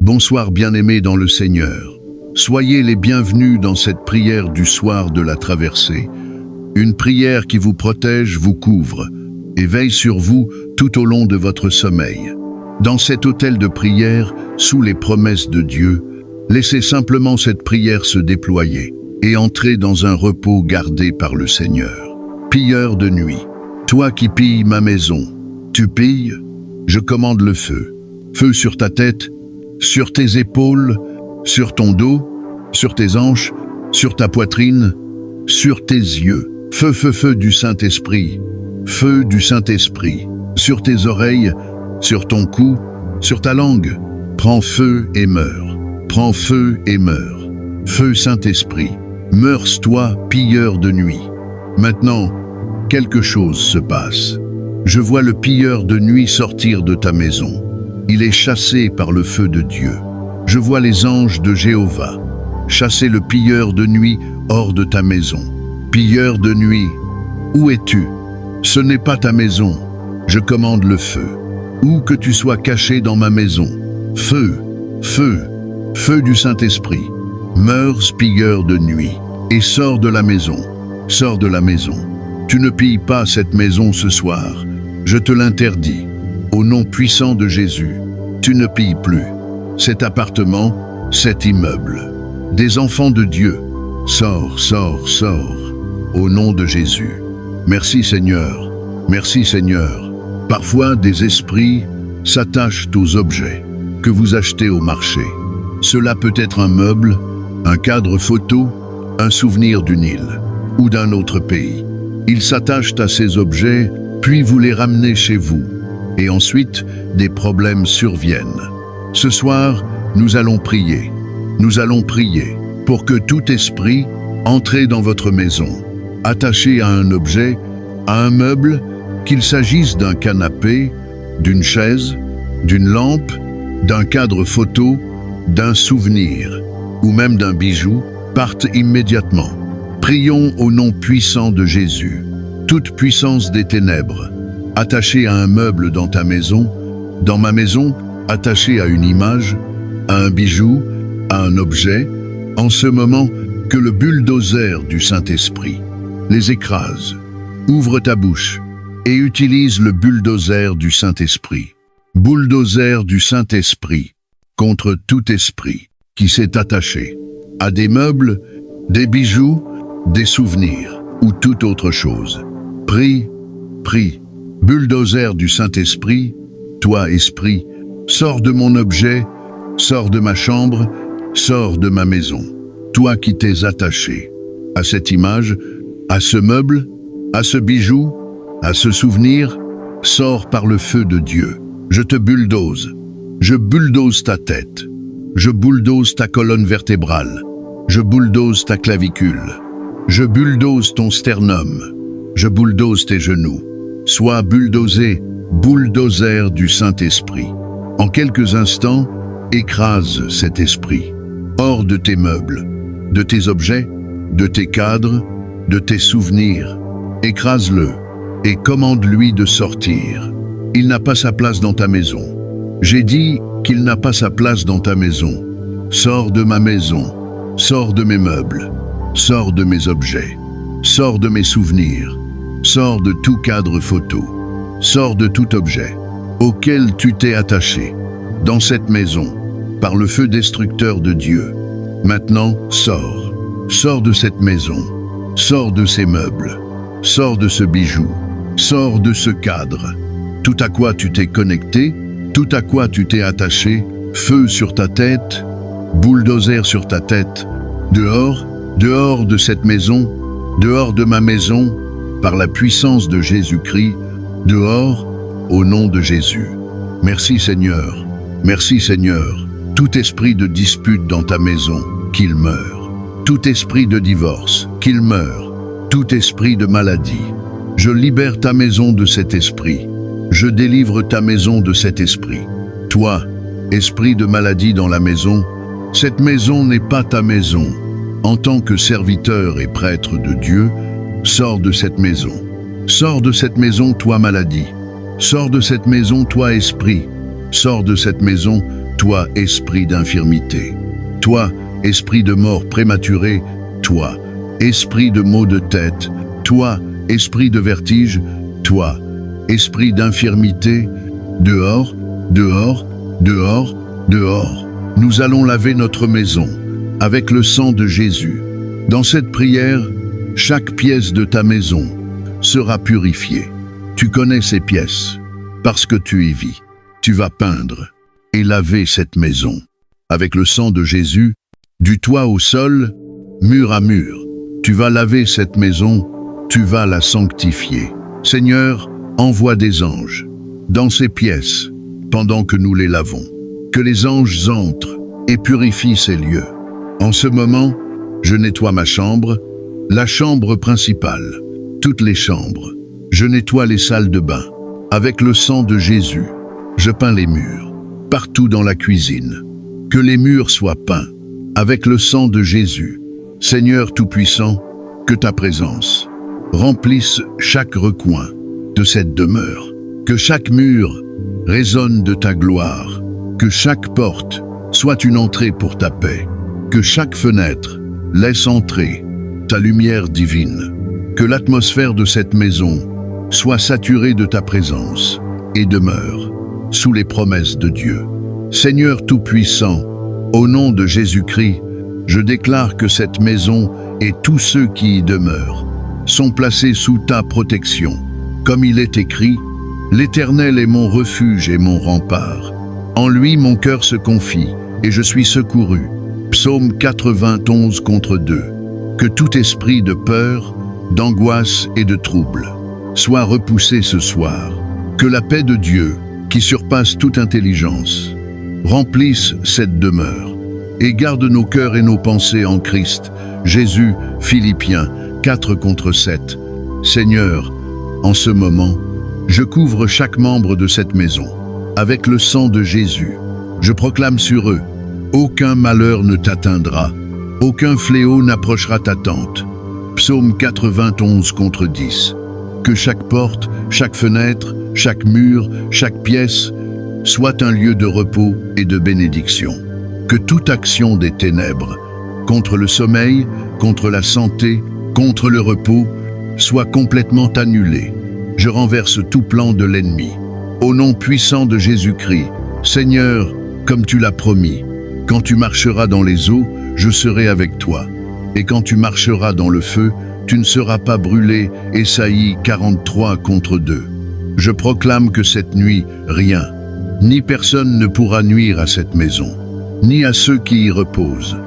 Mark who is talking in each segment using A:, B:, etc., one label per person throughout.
A: Bonsoir bien-aimés dans le Seigneur. Soyez les bienvenus dans cette prière du soir de la traversée. Une prière qui vous protège, vous couvre et veille sur vous tout au long de votre sommeil. Dans cet autel de prière, sous les promesses de Dieu, laissez simplement cette prière se déployer et entrez dans un repos gardé par le Seigneur. Pilleur de nuit, toi qui pilles ma maison, tu pilles, je commande le feu. Feu sur ta tête, sur tes épaules, sur ton dos, sur tes hanches, sur ta poitrine, sur tes yeux. Feu, feu, feu du Saint-Esprit. Feu du Saint-Esprit. Sur tes oreilles, sur ton cou, sur ta langue. Prends feu et meurs. Prends feu et meurs. Feu Saint-Esprit. Meurs-toi, pilleur de nuit. Maintenant, quelque chose se passe. Je vois le pilleur de nuit sortir de ta maison. Il est chassé par le feu de Dieu. Je vois les anges de Jéhovah chasser le pilleur de nuit hors de ta maison. Pilleur de nuit, où es-tu? Ce n'est pas ta maison. Je commande le feu. Où que tu sois caché dans ma maison. Feu, feu, feu du Saint-Esprit. Meurs, pilleur de nuit, et sors de la maison. Sors de la maison. Tu ne pilles pas cette maison ce soir. Je te l'interdis. Au nom puissant de Jésus, tu ne pilles plus cet appartement, cet immeuble. Des enfants de Dieu, sors, sors, sors, au nom de Jésus. Merci Seigneur, merci Seigneur. Parfois des esprits s'attachent aux objets que vous achetez au marché. Cela peut être un meuble, un cadre photo, un souvenir d'une île ou d'un autre pays. Ils s'attachent à ces objets, puis vous les ramenez chez vous. Et ensuite, des problèmes surviennent. Ce soir, nous allons prier. Nous allons prier pour que tout esprit entre dans votre maison, attaché à un objet, à un meuble, qu'il s'agisse d'un canapé, d'une chaise, d'une lampe, d'un cadre photo, d'un souvenir ou même d'un bijou, parte immédiatement. Prions au nom puissant de Jésus. Toute puissance des ténèbres, attaché à un meuble dans ta maison, dans ma maison, attaché à une image, à un bijou, à un objet, en ce moment que le bulldozer du Saint-Esprit les écrase. Ouvre ta bouche et utilise le bulldozer du Saint-Esprit. Bulldozer du Saint-Esprit contre tout esprit qui s'est attaché à des meubles, des bijoux, des souvenirs ou toute autre chose. Prie, prie. Bulldozer du Saint-Esprit, toi esprit, sors de mon objet, sors de ma chambre, sors de ma maison. Toi qui t'es attaché à cette image, à ce meuble, à ce bijou, à ce souvenir, sors par le feu de Dieu. Je te bulldoze. Je bulldoze ta tête. Je bulldoze ta colonne vertébrale. Je bulldoze ta clavicule. Je bulldoze ton sternum. Je bulldoze tes genoux. Sois bulldozé, bulldozer du Saint-Esprit. En quelques instants, écrase cet esprit, hors de tes meubles, de tes objets, de tes cadres, de tes souvenirs. Écrase-le et commande-lui de sortir. Il n'a pas sa place dans ta maison. J'ai dit qu'il n'a pas sa place dans ta maison. Sors de ma maison, sors de mes meubles, sors de mes objets, sors de mes souvenirs. Sors de tout cadre photo, sors de tout objet auquel tu t'es attaché dans cette maison par le feu destructeur de Dieu. Maintenant, sors. Sors de cette maison, sors de ces meubles, sors de ce bijou, sors de ce cadre. Tout à quoi tu t'es connecté, tout à quoi tu t'es attaché, feu sur ta tête, bulldozer sur ta tête, dehors, dehors de cette maison, dehors de ma maison, par la puissance de Jésus-Christ, dehors, au nom de Jésus. Merci Seigneur, merci Seigneur. Tout esprit de dispute dans ta maison, qu'il meure. Tout esprit de divorce, qu'il meure. Tout esprit de maladie. Je libère ta maison de cet esprit. Je délivre ta maison de cet esprit. Toi, esprit de maladie dans la maison, cette maison n'est pas ta maison. En tant que serviteur et prêtre de Dieu, sors de cette maison. Sors de cette maison, toi maladie. Sors de cette maison, toi esprit. Sors de cette maison, toi, esprit d'infirmité. Toi, esprit de mort prématurée, toi, esprit de maux de tête, toi, esprit de vertige, toi, esprit d'infirmité, dehors, dehors, dehors, dehors. Nous allons laver notre maison avec le sang de Jésus. Dans cette prière, chaque pièce de ta maison sera purifiée. Tu connais ces pièces parce que tu y vis. Tu vas peindre et laver cette maison avec le sang de Jésus, du toit au sol, mur à mur. Tu vas laver cette maison, tu vas la sanctifier. Seigneur, envoie des anges dans ces pièces pendant que nous les lavons. Que les anges entrent et purifient ces lieux. En ce moment, je nettoie ma chambre, la chambre principale, toutes les chambres. Je nettoie les salles de bain. Avec le sang de Jésus, je peins les murs, partout dans la cuisine. Que les murs soient peints avec le sang de Jésus. Seigneur Tout-Puissant, que ta présence remplisse chaque recoin de cette demeure. Que chaque mur résonne de ta gloire. Que chaque porte soit une entrée pour ta paix. Que chaque fenêtre laisse entrer ta lumière divine. Que l'atmosphère de cette maison soit saturée de ta présence et demeure sous les promesses de Dieu. Seigneur Tout-Puissant, au nom de Jésus-Christ, je déclare que cette maison et tous ceux qui y demeurent sont placés sous ta protection. Comme il est écrit, l'Éternel est mon refuge et mon rempart. En lui mon cœur se confie et je suis secouru. Psaume 91 contre 2. Que tout esprit de peur, d'angoisse et de trouble soit repoussé ce soir. Que la paix de Dieu, qui surpasse toute intelligence, remplisse cette demeure et garde nos cœurs et nos pensées en Christ. Jésus, Philippiens 4 contre 7. Seigneur, en ce moment, je couvre chaque membre de cette maison avec le sang de Jésus. Je proclame sur eux: aucun malheur ne t'atteindra, aucun fléau n'approchera ta tente. Psaume 91 contre 10. Que chaque porte, chaque fenêtre, chaque mur, chaque pièce soit un lieu de repos et de bénédiction. Que toute action des ténèbres, contre le sommeil, contre la santé, contre le repos, soit complètement annulée. Je renverse tout plan de l'ennemi. Au nom puissant de Jésus-Christ, Seigneur, comme tu l'as promis, quand tu marcheras dans les eaux, je serai avec toi. Et quand tu marcheras dans le feu, tu ne seras pas brûlé. Ésaïe 43 contre 2. Je proclame que cette nuit, rien, ni personne ne pourra nuire à cette maison, ni à ceux qui y reposent.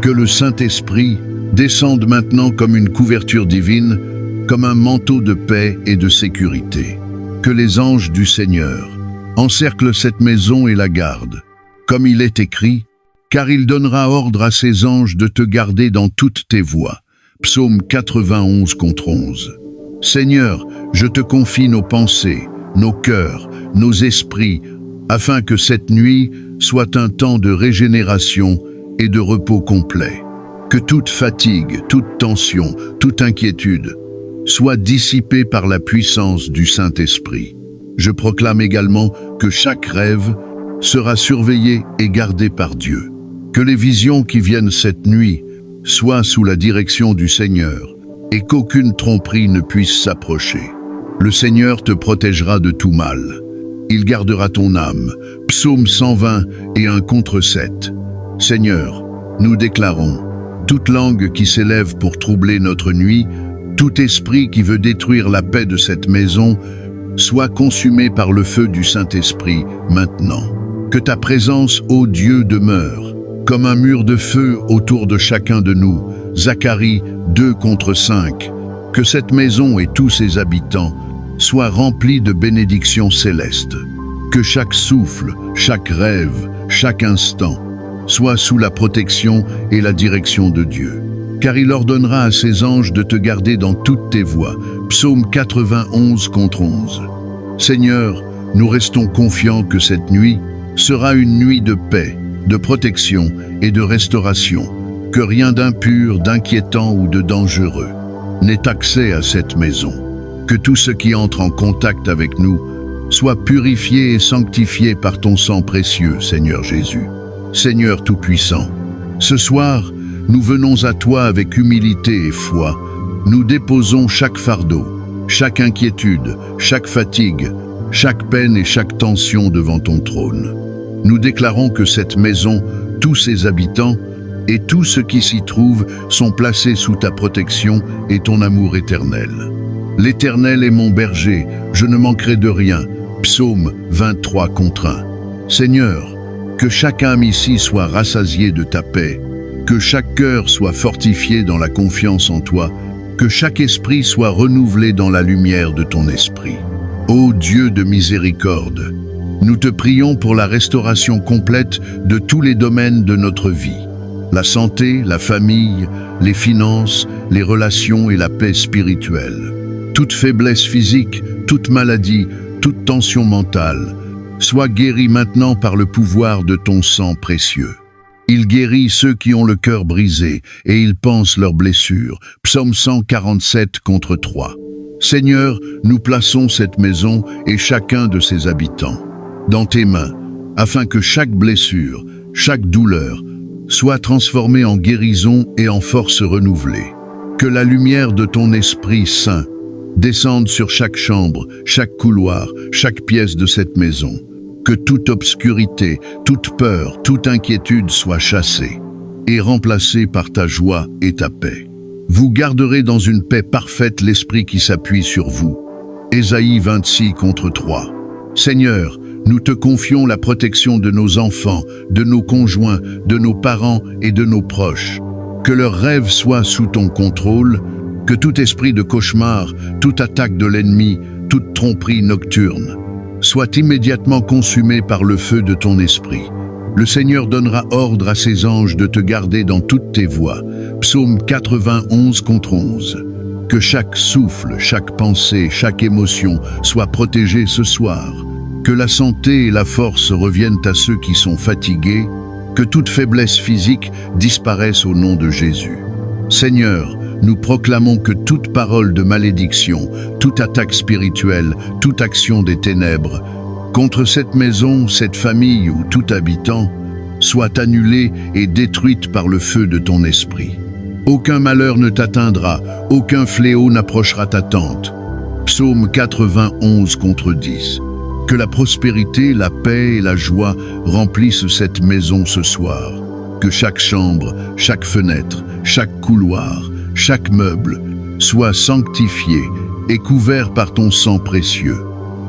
A: Que le Saint-Esprit descende maintenant comme une couverture divine, comme un manteau de paix et de sécurité. Que les anges du Seigneur encerclent cette maison et la gardent. Comme il est écrit, car il donnera ordre à ses anges de te garder dans toutes tes voies. Psaume 91 contre 11. Seigneur, je te confie nos pensées, nos cœurs, nos esprits, afin que cette nuit soit un temps de régénération et de repos complet. Que toute fatigue, toute tension, toute inquiétude soit dissipée par la puissance du Saint-Esprit. Je proclame également que chaque rêve sera surveillé et gardé par Dieu. Que les visions qui viennent cette nuit soient sous la direction du Seigneur et qu'aucune tromperie ne puisse s'approcher. Le Seigneur te protégera de tout mal. Il gardera ton âme. Psaume 120 et 1 contre 7. Seigneur, nous déclarons, toute langue qui s'élève pour troubler notre nuit, tout esprit qui veut détruire la paix de cette maison, soit consumé par le feu du Saint-Esprit maintenant. Que ta présence, ô Dieu, demeure comme un mur de feu autour de chacun de nous. Zacharie 2 contre 5. Que cette maison et tous ses habitants soient remplis de bénédictions célestes. Que chaque souffle, chaque rêve, chaque instant soit sous la protection et la direction de Dieu. Car il ordonnera à ses anges de te garder dans toutes tes voies. Psaume 91 contre 11. Seigneur, nous restons confiants que cette nuit sera une nuit de paix, de protection et de restauration, que rien d'impur, d'inquiétant ou de dangereux n'ait accès à cette maison. Que tout ce qui entre en contact avec nous Sois purifié et sanctifié par ton sang précieux, Seigneur Jésus. Seigneur Tout-Puissant, ce soir, nous venons à toi avec humilité et foi. Nous déposons chaque fardeau, chaque inquiétude, chaque fatigue, chaque peine et chaque tension devant ton trône. Nous déclarons que cette maison, tous ses habitants et tout ce qui s'y trouve sont placés sous ta protection et ton amour éternel. L'Éternel est mon berger, je ne manquerai de rien. Psaume 23 contre 1. Seigneur, que chaque âme ici soit rassasiée de ta paix, que chaque cœur soit fortifié dans la confiance en toi, que chaque esprit soit renouvelé dans la lumière de ton esprit. Ô Dieu de miséricorde, nous te prions pour la restauration complète de tous les domaines de notre vie. La santé, la famille, les finances, les relations et la paix spirituelle. Toute faiblesse physique, toute maladie, toute tension mentale, sois guérie maintenant par le pouvoir de ton sang précieux. Il guérit ceux qui ont le cœur brisé et il pense leurs blessures. Psaume 147 contre 3. Seigneur, nous plaçons cette maison et chacun de ses habitants dans tes mains, afin que chaque blessure, chaque douleur, soit transformée en guérison et en force renouvelée. Que la lumière de ton Esprit Saint descende sur chaque chambre, chaque couloir, chaque pièce de cette maison. Que toute obscurité, toute peur, toute inquiétude soit chassée et remplacée par ta joie et ta paix. Vous garderez dans une paix parfaite l'esprit qui s'appuie sur vous. Ésaïe 26 contre 3. Seigneur, nous te confions la protection de nos enfants, de nos conjoints, de nos parents et de nos proches. Que leurs rêves soient sous ton contrôle, que tout esprit de cauchemar, toute attaque de l'ennemi, toute tromperie nocturne soit immédiatement consumé par le feu de ton esprit. Le Seigneur donnera ordre à ses anges de te garder dans toutes tes voies. Psaume 91 contre 11. Que chaque souffle, chaque pensée, chaque émotion soit protégée ce soir. Que la santé et la force reviennent à ceux qui sont fatigués. Que toute faiblesse physique disparaisse au nom de Jésus. Seigneur, nous proclamons que toute parole de malédiction, toute attaque spirituelle, toute action des ténèbres, contre cette maison, cette famille ou tout habitant, soit annulée et détruite par le feu de ton esprit. Aucun malheur ne t'atteindra, aucun fléau n'approchera ta tente. Psaume 91 contre 10. Que la prospérité, la paix et la joie remplissent cette maison ce soir. Que chaque chambre, chaque fenêtre, chaque couloir, chaque meuble soit sanctifié et couvert par ton sang précieux.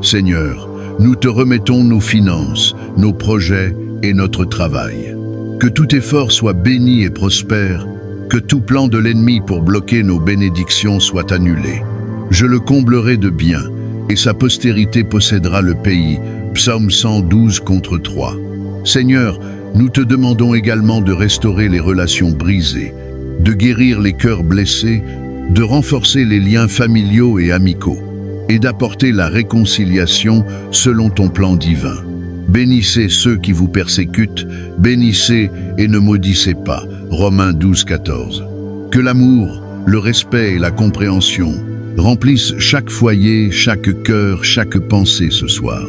A: Seigneur, nous te remettons nos finances, nos projets et notre travail. Que tout effort soit béni et prospère, que tout plan de l'ennemi pour bloquer nos bénédictions soit annulé. Je le comblerai de biens, et sa postérité possédera le pays. Psaume 112 contre 3. Seigneur, nous te demandons également de restaurer les relations brisées, de guérir les cœurs blessés, de renforcer les liens familiaux et amicaux, et d'apporter la réconciliation selon ton plan divin. Bénissez ceux qui vous persécutent, bénissez et ne maudissez pas. Romains 12, 14. Que l'amour, le respect et la compréhension remplissent chaque foyer, chaque cœur, chaque pensée ce soir.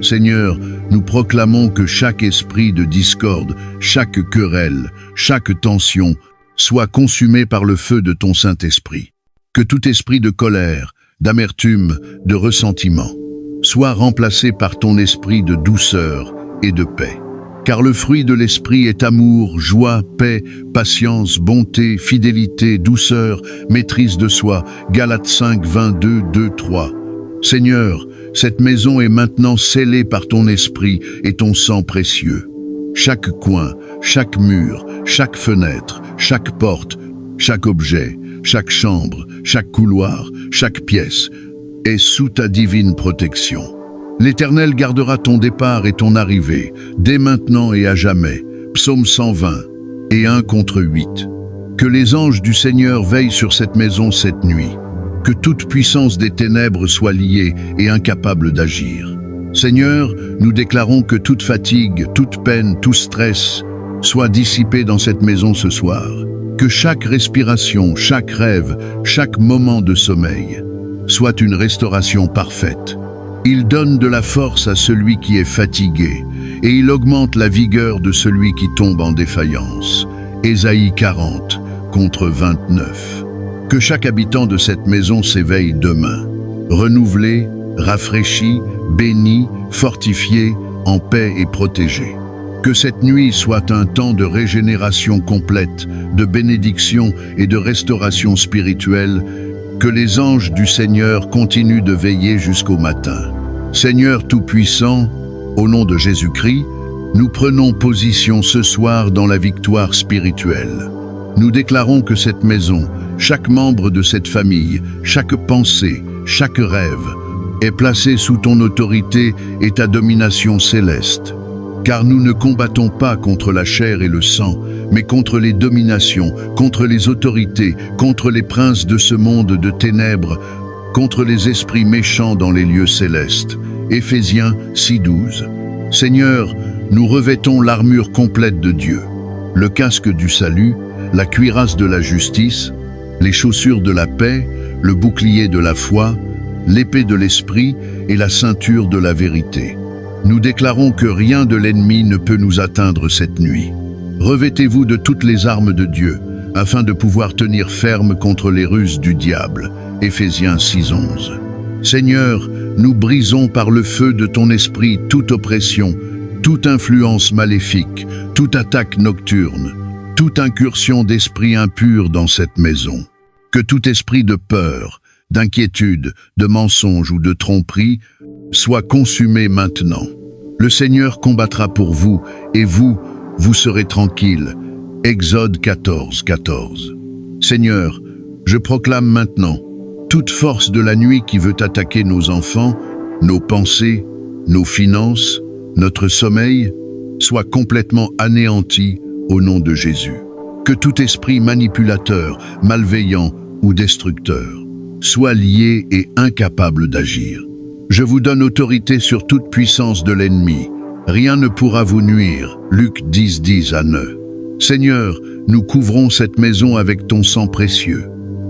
A: Seigneur, nous proclamons que chaque esprit de discorde, chaque querelle, chaque tension soit consumé par le feu de ton Saint-Esprit. Que tout esprit de colère, d'amertume, de ressentiment soit remplacé par ton esprit de douceur et de paix. Car le fruit de l'esprit est amour, joie, paix, patience, bonté, fidélité, douceur, maîtrise de soi. Galates 5, 22, 2, 3. Seigneur, cette maison est maintenant scellée par ton esprit et ton sang précieux. Chaque coin, chaque mur, chaque fenêtre, chaque porte, chaque objet, chaque chambre, chaque couloir, chaque pièce est sous ta divine protection. L'Éternel gardera ton départ et ton arrivée, dès maintenant et à jamais. Psaume 120 et 1 contre 8. Que les anges du Seigneur veillent sur cette maison cette nuit. Que toute puissance des ténèbres soit liée et incapable d'agir. Seigneur, nous déclarons que toute fatigue, toute peine, tout stress soit dissipé dans cette maison ce soir. Que chaque respiration, chaque rêve, chaque moment de sommeil soit une restauration parfaite. Il donne de la force à celui qui est fatigué, et il augmente la vigueur de celui qui tombe en défaillance. Ésaïe 40, contre 29. Que chaque habitant de cette maison s'éveille demain, renouvelé, rafraîchi, béni, fortifié, en paix et protégé. Que cette nuit soit un temps de régénération complète, de bénédiction et de restauration spirituelle. Que les anges du Seigneur continuent de veiller jusqu'au matin. Seigneur Tout-Puissant, au nom de Jésus-Christ, nous prenons position ce soir dans la victoire spirituelle. Nous déclarons que cette maison, chaque membre de cette famille, chaque pensée, chaque rêve, est placé sous ton autorité et ta domination céleste. Car nous ne combattons pas contre la chair et le sang, mais contre les dominations, contre les autorités, contre les princes de ce monde de ténèbres, contre les esprits méchants dans les lieux célestes. Éphésiens 6:12. Seigneur, nous revêtons l'armure complète de Dieu, le casque du salut, la cuirasse de la justice, les chaussures de la paix, le bouclier de la foi, l'épée de l'esprit et la ceinture de la vérité. Nous déclarons que rien de l'ennemi ne peut nous atteindre cette nuit. Revêtez-vous de toutes les armes de Dieu, afin de pouvoir tenir ferme contre les ruses du diable. Éphésiens 6:11. Seigneur, nous brisons par le feu de ton esprit toute oppression, toute influence maléfique, toute attaque nocturne, toute incursion d'esprit impur dans cette maison. Que tout esprit de peur, d'inquiétude, de mensonge ou de tromperie soit consumé maintenant. Le Seigneur combattra pour vous, et vous serez tranquilles. Exode 14:14. Seigneur, je proclame maintenant, toute force de la nuit qui veut attaquer nos enfants, nos pensées, nos finances, notre sommeil, soit complètement anéantie au nom de Jésus. Que tout esprit manipulateur, malveillant ou destructeur soit lié et incapable d'agir. Je vous donne autorité sur toute puissance de l'ennemi. Rien ne pourra vous nuire. Luc 10:10-9. Seigneur, nous couvrons cette maison avec ton sang précieux.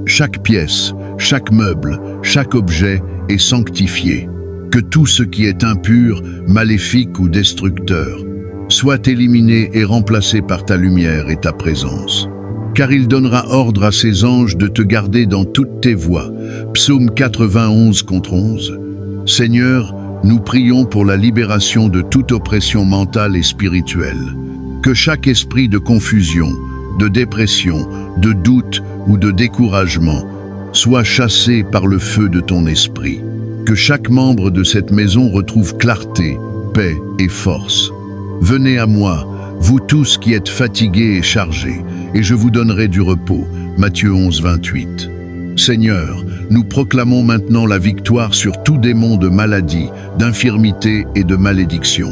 A: Chaque pièce, chaque meuble, chaque objet est sanctifié. Que tout ce qui est impur, maléfique ou destructeur soit éliminé et remplacé par ta lumière et ta présence. Car il donnera ordre à ses anges de te garder dans toutes tes voies. Psaume 91:11. Seigneur, nous prions pour la libération de toute oppression mentale et spirituelle. Que chaque esprit de confusion, de dépression, de doute ou de découragement soit chassé par le feu de ton esprit. Que chaque membre de cette maison retrouve clarté, paix et force. Venez à moi, vous tous qui êtes fatigués et chargés, et je vous donnerai du repos. Matthieu 11:28. Seigneur, nous proclamons maintenant la victoire sur tout démon de maladie, d'infirmité et de malédiction.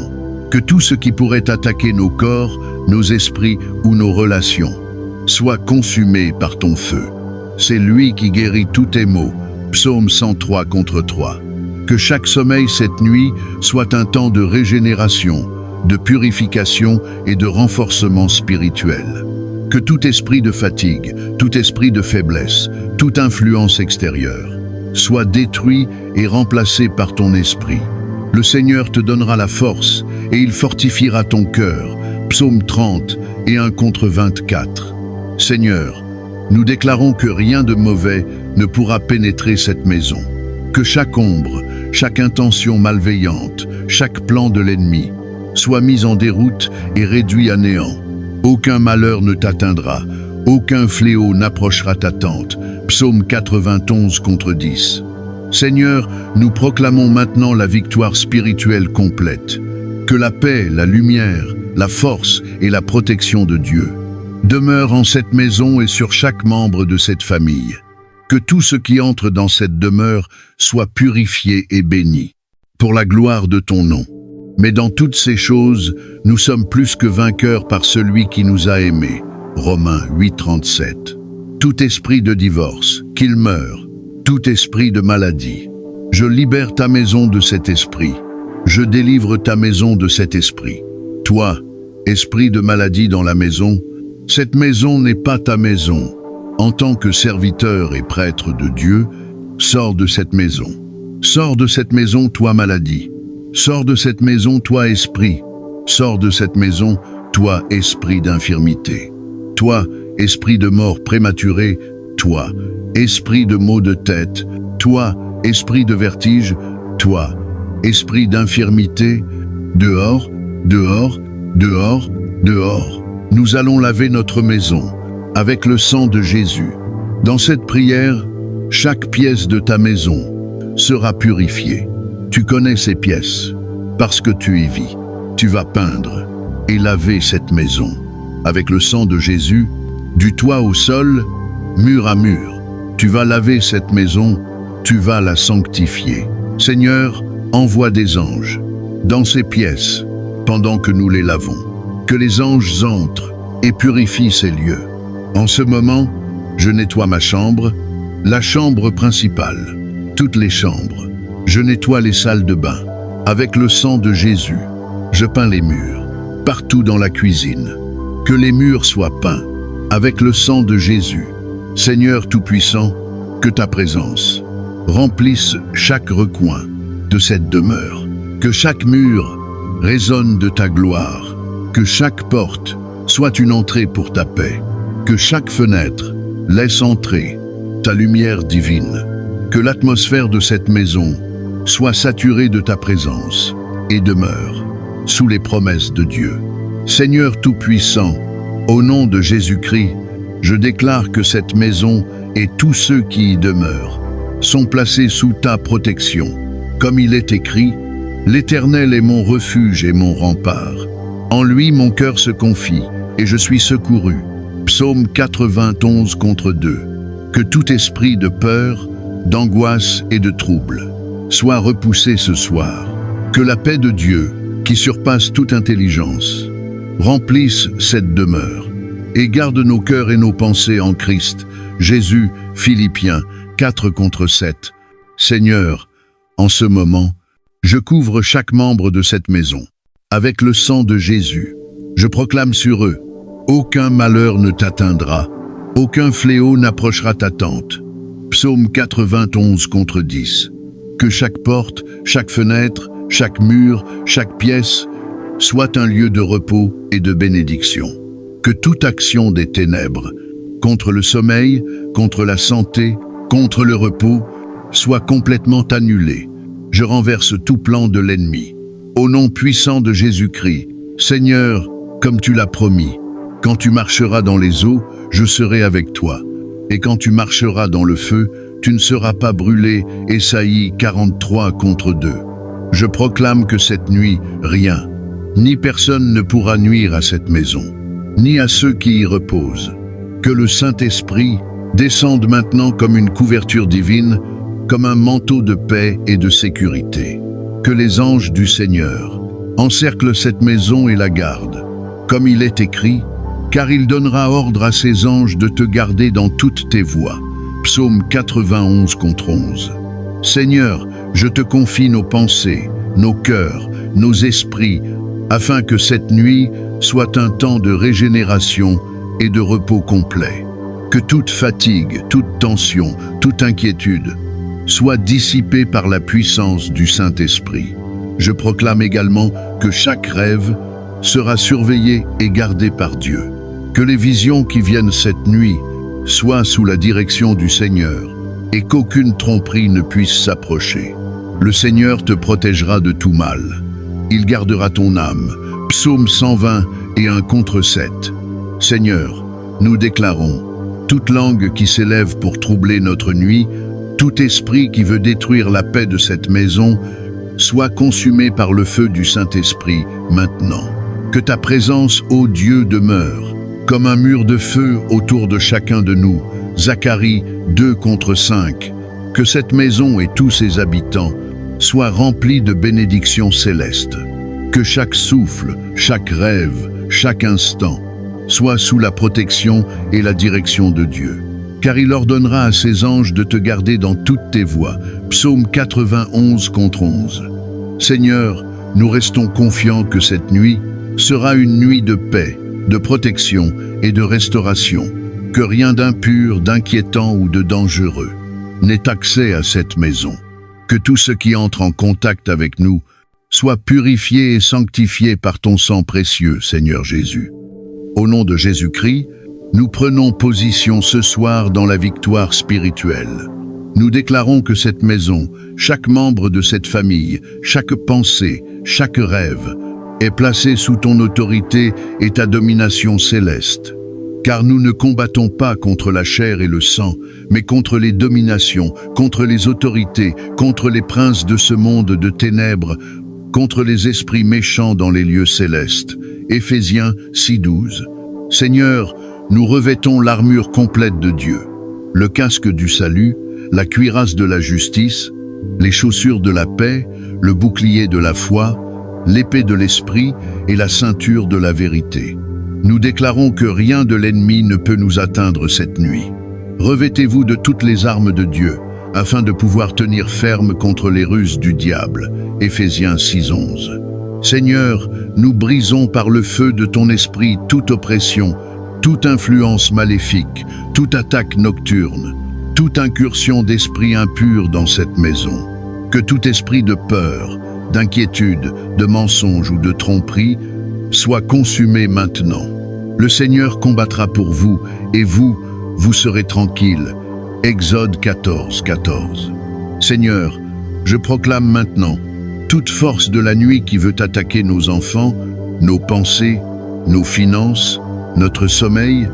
A: Que tout ce qui pourrait attaquer nos corps, nos esprits ou nos relations soit consumé par ton feu. C'est lui qui guérit tous tes maux. Psaume 103:3. Que chaque sommeil cette nuit soit un temps de régénération, de purification et de renforcement spirituel. Que tout esprit de fatigue, tout esprit de faiblesse, toute influence extérieure soit détruit et remplacé par ton esprit. Le Seigneur te donnera la force et il fortifiera ton cœur. Psaume 30 et 1:24. Seigneur, nous déclarons que rien de mauvais ne pourra pénétrer cette maison. Que chaque ombre, chaque intention malveillante, chaque plan de l'ennemi soit mis en déroute et réduit à néant. Aucun malheur ne t'atteindra, aucun fléau n'approchera ta tente. Psaume 91:10. Seigneur, nous proclamons maintenant la victoire spirituelle complète. Que la paix, la lumière, la force et la protection de Dieu demeurent en cette maison et sur chaque membre de cette famille. Que tout ce qui entre dans cette demeure soit purifié et béni, pour la gloire de ton nom. Mais dans toutes ces choses, nous sommes plus que vainqueurs par celui qui nous a aimés. Romains 8:37. Tout esprit de divorce, qu'il meure. Tout esprit de maladie. Je libère ta maison de cet esprit. Je délivre ta maison de cet esprit. Toi, esprit de maladie dans la maison, cette maison n'est pas ta maison. En tant que serviteur et prêtre de Dieu, sors de cette maison. Sors de cette maison, toi maladie. Sors de cette maison, toi esprit. Sors de cette maison, toi esprit d'infirmité. Toi, esprit de mort prématurée. Toi, esprit de maux de tête. Toi, esprit de vertige. Toi, esprit d'infirmité. Dehors, dehors, dehors, dehors. Nous allons laver notre maison avec le sang de Jésus. Dans cette prière, chaque pièce de ta maison sera purifiée. Tu connais ces pièces, parce que tu y vis. Tu vas peindre et laver cette maison avec le sang de Jésus, du toit au sol, mur à mur. Tu vas laver cette maison, tu vas la sanctifier. Seigneur, envoie des anges dans ces pièces pendant que nous les lavons. Que les anges entrent et purifient ces lieux. En ce moment, je nettoie ma chambre, la chambre principale, toutes les chambres. Je nettoie les salles de bain. Avec le sang de Jésus, je peins les murs, partout dans la cuisine. Que les murs soient peints avec le sang de Jésus. Seigneur Tout-Puissant, que ta présence remplisse chaque recoin de cette demeure. Que chaque mur résonne de ta gloire. Que chaque porte soit une entrée pour ta paix. Que chaque fenêtre laisse entrer ta lumière divine. Que l'atmosphère de cette maison soit saturée de ta présence et demeure sous les promesses de Dieu. Seigneur Tout-Puissant, au nom de Jésus-Christ, je déclare que cette maison et tous ceux qui y demeurent sont placés sous ta protection. Comme il est écrit, l'Éternel est mon refuge et mon rempart. En lui mon cœur se confie et je suis secouru. Psaume 91 contre 2. Que tout esprit de peur, d'angoisse et de trouble soit repoussé ce soir. Que la paix de Dieu, qui surpasse toute intelligence, remplisse cette demeure et garde nos cœurs et nos pensées en Christ. Jésus, Philippiens 4 contre 7. Seigneur, en ce moment, je couvre chaque membre de cette maison avec le sang de Jésus. Je proclame sur eux: aucun malheur ne t'atteindra, aucun fléau n'approchera ta tente. Psaume 91 contre 10. Que chaque porte, chaque fenêtre, chaque mur, chaque pièce soit un lieu de repos et de bénédiction. Que toute action des ténèbres, contre le sommeil, contre la santé, contre le repos, soit complètement annulée. Je renverse tout plan de l'ennemi. Au nom puissant de Jésus-Christ, Seigneur, comme tu l'as promis, quand tu marcheras dans les eaux, je serai avec toi. Et quand tu marcheras dans le feu, tu ne seras pas brûlé. Ésaïe 43 contre 2. Je proclame que cette nuit, rien, ni personne ne pourra nuire à cette maison, ni à ceux qui y reposent. Que le Saint-Esprit descende maintenant comme une couverture divine, comme un manteau de paix et de sécurité. Que les anges du Seigneur encerclent cette maison et la gardent, comme il est écrit, car il donnera ordre à ses anges de te garder dans toutes tes voies. Psaume 91 contre 11. Seigneur, je te confie nos pensées, nos cœurs, nos esprits, afin que cette nuit soit un temps de régénération et de repos complet. Que toute fatigue, toute tension, toute inquiétude soit dissipée par la puissance du Saint-Esprit. Je proclame également que chaque rêve sera surveillé et gardé par Dieu. Que les visions qui viennent cette nuit soient sous la direction du Seigneur et qu'aucune tromperie ne puisse s'approcher. Le Seigneur te protégera de tout mal. Il gardera ton âme. Psaume 120 et 1 contre 7. Seigneur, nous déclarons, toute langue qui s'élève pour troubler notre nuit, tout esprit qui veut détruire la paix de cette maison, soit consumé par le feu du Saint-Esprit maintenant. Que ta présence, ô Dieu, demeure comme un mur de feu autour de chacun de nous. Zacharie 2 contre 5. Que cette maison et tous ses habitants soient remplis de bénédictions célestes. Que chaque souffle, chaque rêve, chaque instant soit sous la protection et la direction de Dieu. Car il ordonnera à ses anges de te garder dans toutes tes voies. Psaume 91 contre 11. Seigneur, nous restons confiants que cette nuit sera une nuit de paix, de protection et de restauration, que rien d'impur, d'inquiétant ou de dangereux n'ait accès à cette maison. Que tout ce qui entre en contact avec nous soit purifié et sanctifié par ton sang précieux, Seigneur Jésus. Au nom de Jésus-Christ, nous prenons position ce soir dans la victoire spirituelle. Nous déclarons que cette maison, chaque membre de cette famille, chaque pensée, chaque rêve, est placé sous ton autorité et ta domination céleste. Car nous ne combattons pas contre la chair et le sang, mais contre les dominations, contre les autorités, contre les princes de ce monde de ténèbres, contre les esprits méchants dans les lieux célestes. Éphésiens 6:12. Seigneur, nous revêtons l'armure complète de Dieu, le casque du salut, la cuirasse de la justice, les chaussures de la paix, le bouclier de la foi, l'épée de l'esprit et la ceinture de la vérité. Nous déclarons que rien de l'ennemi ne peut nous atteindre cette nuit. Revêtez-vous de toutes les armes de Dieu, afin de pouvoir tenir ferme contre les ruses du diable. Éphésiens 6:11. Seigneur, nous brisons par le feu de ton esprit toute oppression, toute influence maléfique, toute attaque nocturne, toute incursion d'esprit impur dans cette maison. Que tout esprit de peur, d'inquiétude, de mensonge ou de tromperie soit consumé maintenant. Le Seigneur combattra pour vous, et vous serez tranquilles. Exode 14:14. Seigneur, je proclame maintenant toute force de la nuit qui veut attaquer nos enfants, nos pensées, nos finances, notre sommeil,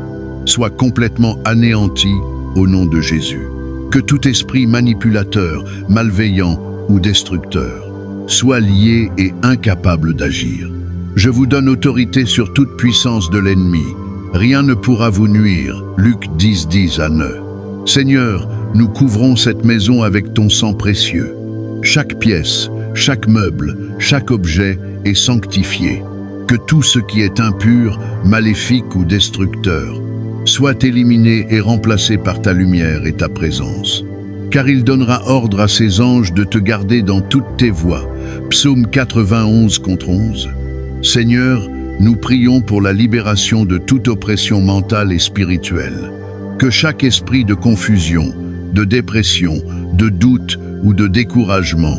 A: soit complètement anéanti au nom de Jésus. Que tout esprit manipulateur, malveillant ou destructeur soit lié et incapable d'agir. Je vous donne autorité sur toute puissance de l'ennemi. Rien ne pourra vous nuire. Luc 10:10-9. Seigneur, nous couvrons cette maison avec ton sang précieux. Chaque pièce, chaque meuble, chaque objet est sanctifié. Que tout ce qui est impur, maléfique ou destructeur soit éliminé et remplacé par ta lumière et ta présence. Car il donnera ordre à ses anges de te garder dans toutes tes voies. Psaume 91:11. Seigneur, nous prions pour la libération de toute oppression mentale et spirituelle. Que chaque esprit de confusion, de dépression, de doute ou de découragement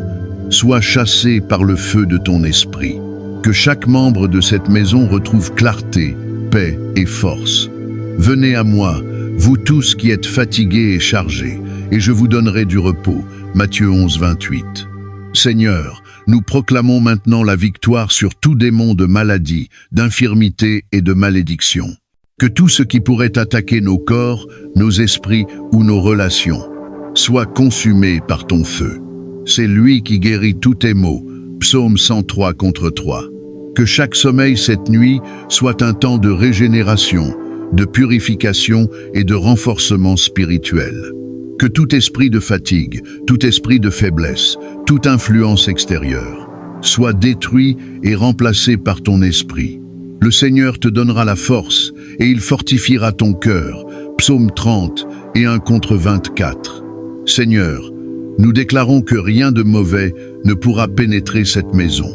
A: soit chassé par le feu de ton esprit. Que chaque membre de cette maison retrouve clarté, paix et force. Venez à moi, vous tous qui êtes fatigués et chargés, et je vous donnerai du repos. Matthieu 11:28. Seigneur, nous proclamons maintenant la victoire sur tout démon de maladie, d'infirmité et de malédiction. Que tout ce qui pourrait attaquer nos corps, nos esprits ou nos relations soit consumé par ton feu. C'est lui qui guérit tous tes maux. Psaume 103:3. Que chaque sommeil cette nuit soit un temps de régénération, de purification et de renforcement spirituel. Que tout esprit de fatigue, tout esprit de faiblesse, toute influence extérieure soit détruit et remplacé par ton esprit. Le Seigneur te donnera la force et il fortifiera ton cœur. Psaume 30 et 1:24. Seigneur, nous déclarons que rien de mauvais ne pourra pénétrer cette maison.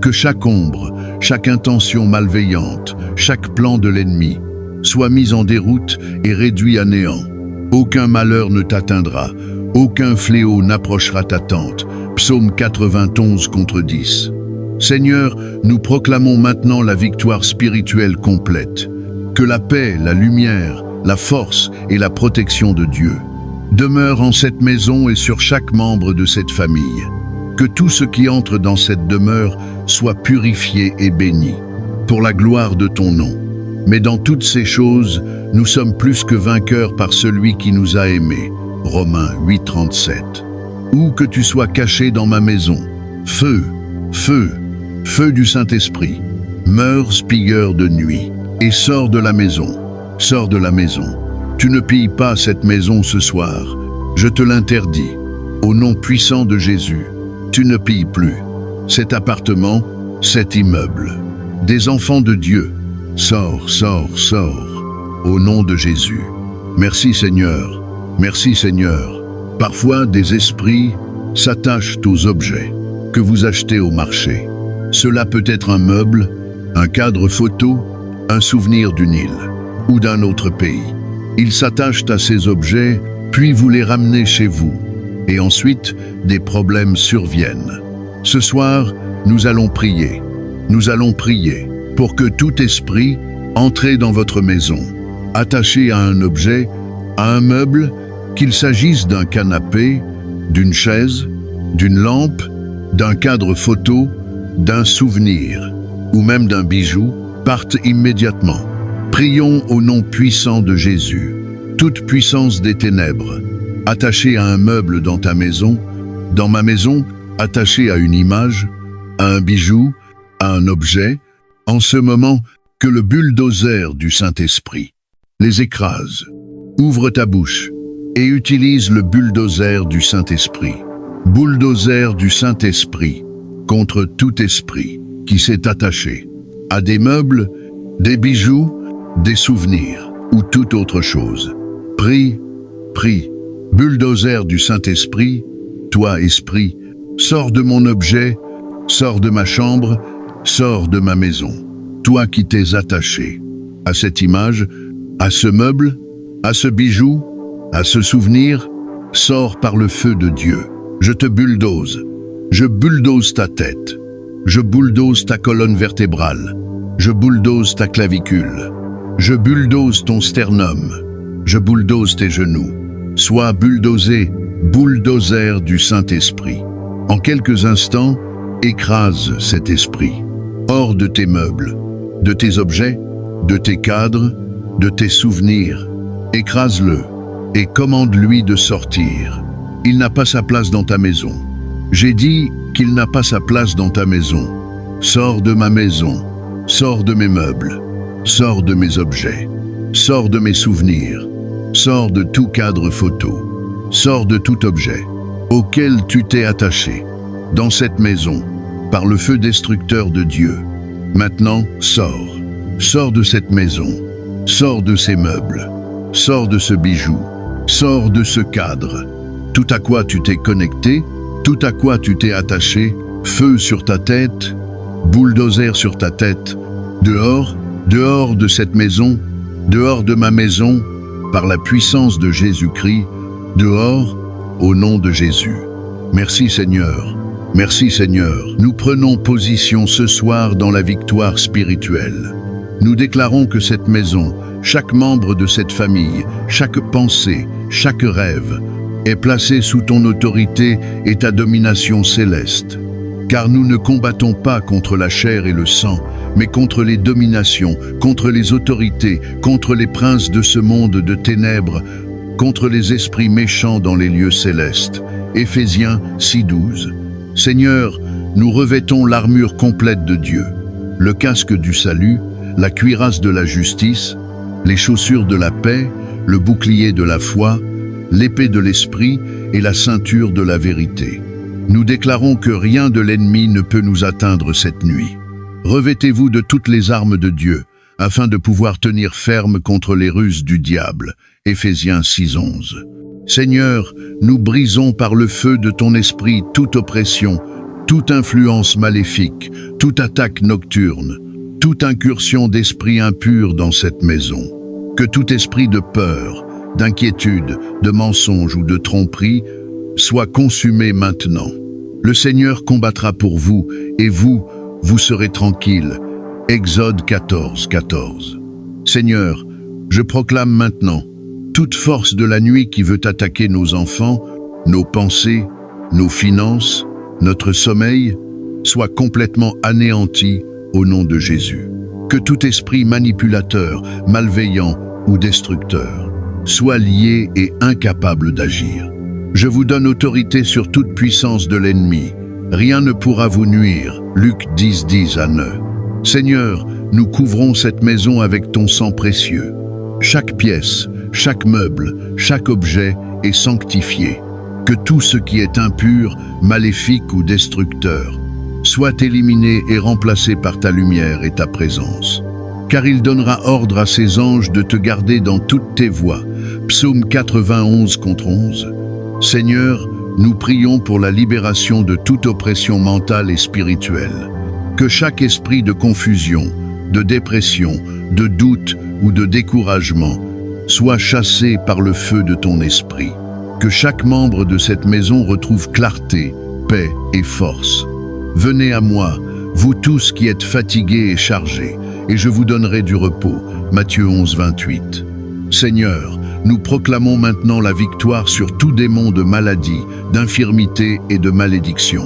A: Que chaque ombre, chaque intention malveillante, chaque plan de l'ennemi soit mis en déroute et réduit à néant. Aucun malheur ne t'atteindra, aucun fléau n'approchera ta tente. Psaume 91:10. Seigneur, nous proclamons maintenant la victoire spirituelle complète. Que la paix, la lumière, la force et la protection de Dieu demeurent en cette maison et sur chaque membre de cette famille. Que tout ce qui entre dans cette demeure soit purifié et béni, pour la gloire de ton nom. Mais dans toutes ces choses, nous sommes plus que vainqueurs par celui qui nous a aimés. Romains 8:37. Où que tu sois caché dans ma maison, feu, feu, feu du Saint-Esprit, meurs, pilleur de nuit, et sors de la maison, sors de la maison. Tu ne pilles pas cette maison ce soir, je te l'interdis. Au nom puissant de Jésus, tu ne pilles plus cet appartement, cet immeuble. Des enfants de Dieu, sors, sors, sors, au nom de Jésus. Merci Seigneur, merci Seigneur. Parfois des esprits s'attachent aux objets que vous achetez au marché. Cela peut être un meuble, un cadre photo, un souvenir d'une île ou d'un autre pays. Ils s'attachent à ces objets, puis vous les ramenez chez vous. et ensuite des problèmes surviennent. Ce soir, nous allons prier. Nous allons prier pour que tout esprit entré dans votre maison, attaché à un objet, à un meuble, qu'il s'agisse d'un canapé, d'une chaise, d'une lampe, d'un cadre photo, d'un souvenir ou même d'un bijou, parte immédiatement. Prions au nom puissant de Jésus. Toute puissance des ténèbres, attachée à un meuble dans ta maison, dans ma maison, attachée à une image, à un bijou, à un objet, en ce moment, que le bulldozer du Saint-Esprit les écrase. Ouvre ta bouche et utilise le bulldozer du Saint-Esprit. Bulldozer du Saint-Esprit contre tout esprit qui s'est attaché à des meubles, des bijoux, des souvenirs ou toute autre chose. Prie, prie. Bulldozer du Saint-Esprit, toi esprit, sors de mon objet, sors de ma chambre, sors de ma maison. Toi qui t'es attaché à cette image, à ce meuble, à ce bijou, à ce souvenir, sors par le feu de Dieu. Je te bulldoze. Je bulldoze ta tête. Je bulldoze ta colonne vertébrale. Je bulldoze ta clavicule. Je bulldoze ton sternum. Je bulldoze tes genoux. Sois bulldozé, bulldozer du Saint-Esprit. En quelques instants, écrase cet esprit. Hors de tes meubles, de tes objets, de tes cadres, de tes souvenirs. Écrase-le et commande-lui de sortir. Il n'a pas sa place dans ta maison. J'ai dit qu'il n'a pas sa place dans ta maison. Sors de ma maison, sors de mes meubles, sors de mes objets, sors de mes souvenirs, sors de tout cadre photo, sors de tout objet auquel tu t'es attaché dans cette maison par le feu destructeur de Dieu. Maintenant, sors. Sors de cette maison, sors de ces meubles, sors de ce bijou, sors de ce cadre. Tout à quoi tu t'es connecté, tout à quoi tu t'es attaché, feu sur ta tête, bulldozer sur ta tête, dehors, dehors de cette maison, dehors de ma maison, par la puissance de Jésus-Christ, dehors, au nom de Jésus. Merci Seigneur. Merci Seigneur. Nous prenons position ce soir dans la victoire spirituelle. Nous déclarons que cette maison, chaque membre de cette famille, chaque pensée, chaque rêve, est placé sous ton autorité et ta domination céleste. Car nous ne combattons pas contre la chair et le sang, mais contre les dominations, contre les autorités, contre les princes de ce monde de ténèbres, contre les esprits méchants dans les lieux célestes. Éphésiens 6:12. Seigneur, nous revêtons l'armure complète de Dieu, le casque du salut, la cuirasse de la justice, les chaussures de la paix, le bouclier de la foi, l'épée de l'esprit et la ceinture de la vérité. Nous déclarons que rien de l'ennemi ne peut nous atteindre cette nuit. Revêtez-vous de toutes les armes de Dieu, afin de pouvoir tenir ferme contre les ruses du diable. Éphésiens 6:11. Seigneur, nous brisons par le feu de ton esprit toute oppression, toute influence maléfique, toute attaque nocturne, toute incursion d'esprit impur dans cette maison. Que tout esprit de peur, d'inquiétude, de mensonge ou de tromperie soit consumé maintenant. Le Seigneur combattra pour vous, et vous serez tranquilles. Exode 14:14. Seigneur, je proclame maintenant toute force de la nuit qui veut attaquer nos enfants, nos pensées, nos finances, notre sommeil, soit complètement anéantie au nom de Jésus. Que tout esprit manipulateur, malveillant ou destructeur soit lié et incapable d'agir. Je vous donne autorité sur toute puissance de l'ennemi. Rien ne pourra vous nuire. Luc 10:10-9. Seigneur, nous couvrons cette maison avec ton sang précieux. Chaque pièce, chaque meuble, chaque objet est sanctifié. Que tout ce qui est impur, maléfique ou destructeur soit éliminé et remplacé par ta lumière et ta présence. Car il donnera ordre à ses anges de te garder dans toutes tes voies. Psaume 91:11. Seigneur, nous prions pour la libération de toute oppression mentale et spirituelle. Que chaque esprit de confusion, de dépression, de doute ou de découragement soit chassé par le feu de ton esprit. Que chaque membre de cette maison retrouve clarté, paix et force. Venez à moi, vous tous qui êtes fatigués et chargés, et je vous donnerai du repos. Matthieu 11, 28. Seigneur, nous proclamons maintenant la victoire sur tout démon de maladie, d'infirmité et de malédiction.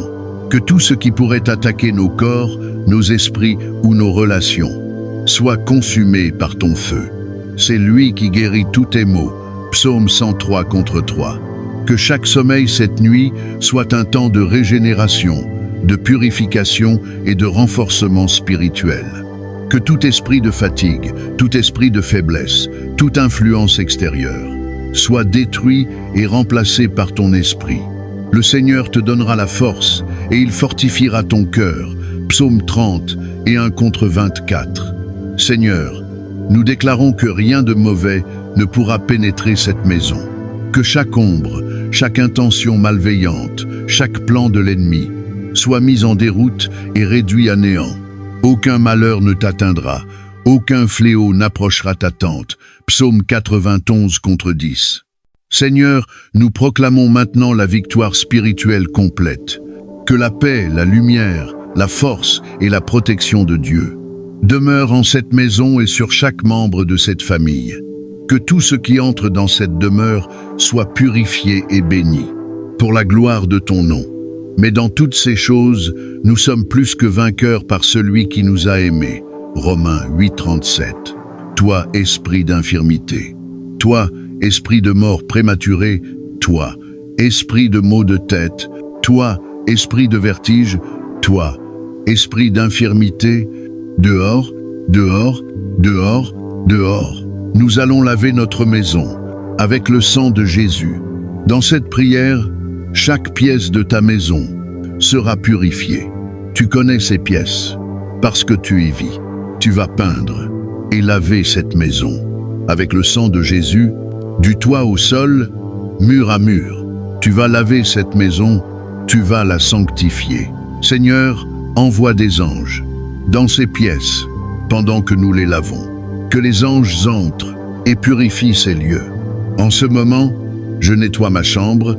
A: Que tout ce qui pourrait attaquer nos corps, nos esprits ou nos relations soit consumé par ton feu. C'est lui qui guérit tous tes maux. Psaume 103 contre 3. Que chaque sommeil cette nuit soit un temps de régénération, de purification et de renforcement spirituel. Que tout esprit de fatigue, tout esprit de faiblesse, toute influence extérieure soit détruit et remplacé par ton esprit. Le Seigneur te donnera la force et il fortifiera ton cœur. Psaume 30 et 1 contre 24. Seigneur, nous déclarons que rien de mauvais ne pourra pénétrer cette maison. Que chaque ombre, chaque intention malveillante, chaque plan de l'ennemi soit mis en déroute et réduit à néant. Aucun malheur ne t'atteindra, aucun fléau n'approchera ta tente. Psaume 91 contre 10. Seigneur, nous proclamons maintenant la victoire spirituelle complète. Que la paix, la lumière, la force et la protection de Dieu demeurent en cette maison et sur chaque membre de cette famille. Que tout ce qui entre dans cette demeure soit purifié et béni, pour la gloire de ton nom. Mais dans toutes ces choses, nous sommes plus que vainqueurs par celui qui nous a aimés. Romains 8, 37. Toi, esprit d'infirmité. Toi, esprit de mort prématurée. Toi, esprit de maux de tête. Toi, esprit de vertige. Toi, esprit d'infirmité. Dehors, dehors, dehors, dehors. Nous allons laver notre maison avec le sang de Jésus. Dans cette prière, chaque pièce de ta maison sera purifiée. Tu connais ces pièces, parce que tu y vis. Tu vas peindre et laver cette maison avec le sang de Jésus, du toit au sol, mur à mur. Tu vas laver cette maison, tu vas la sanctifier. Seigneur, envoie des anges dans ces pièces pendant que nous les lavons. Que les anges entrent et purifient ces lieux. En ce moment, je nettoie ma chambre,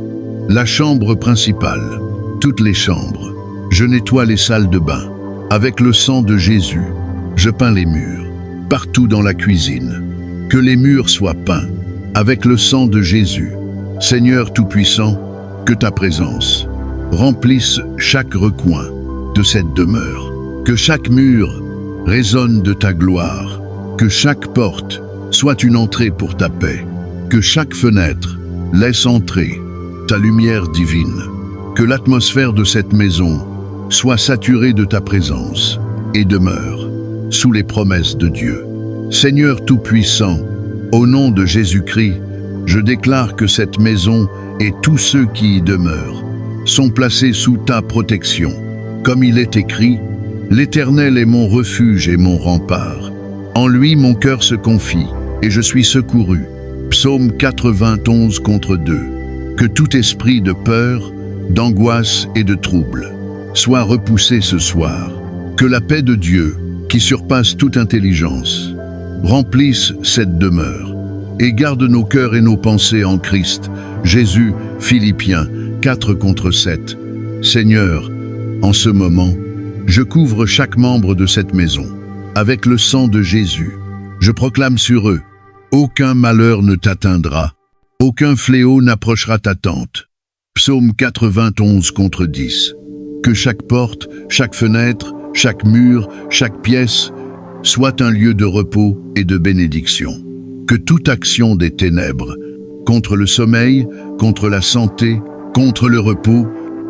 A: la chambre principale, toutes les chambres. Je nettoie les salles de bain. Avec le sang de Jésus, je peins les murs, partout dans la cuisine. Que les murs soient peints avec le sang de Jésus. Seigneur Tout-Puissant, que ta présence remplisse chaque recoin de cette demeure. Que chaque mur résonne de ta gloire. Que chaque porte soit une entrée pour ta paix. Que chaque fenêtre laisse entrer ta lumière divine. Que l'atmosphère de cette maison soit saturée de ta présence et demeure sous les promesses de Dieu. Seigneur Tout-Puissant, au nom de Jésus-Christ, je déclare que cette maison et tous ceux qui y demeurent sont placés sous ta protection. Comme il est écrit, l'Éternel est mon refuge et mon rempart. En lui mon cœur se confie et je suis secouru. Psaume 91 contre 2. Que tout esprit de peur, d'angoisse et de trouble soit repoussé ce soir. Que la paix de Dieu, qui surpasse toute intelligence, remplisse cette demeure et garde nos cœurs et nos pensées en Christ. Jésus, Philippiens 4 contre 7. Seigneur, en ce moment, je couvre chaque membre de cette maison avec le sang de Jésus. Je proclame sur eux, aucun malheur ne t'atteindra, aucun fléau n'approchera ta tente. Psaume 91 contre 10. Que chaque porte, chaque fenêtre, chaque mur, chaque pièce soit un lieu de repos et de bénédiction. Que toute action des ténèbres, contre le sommeil, contre la santé, contre le repos,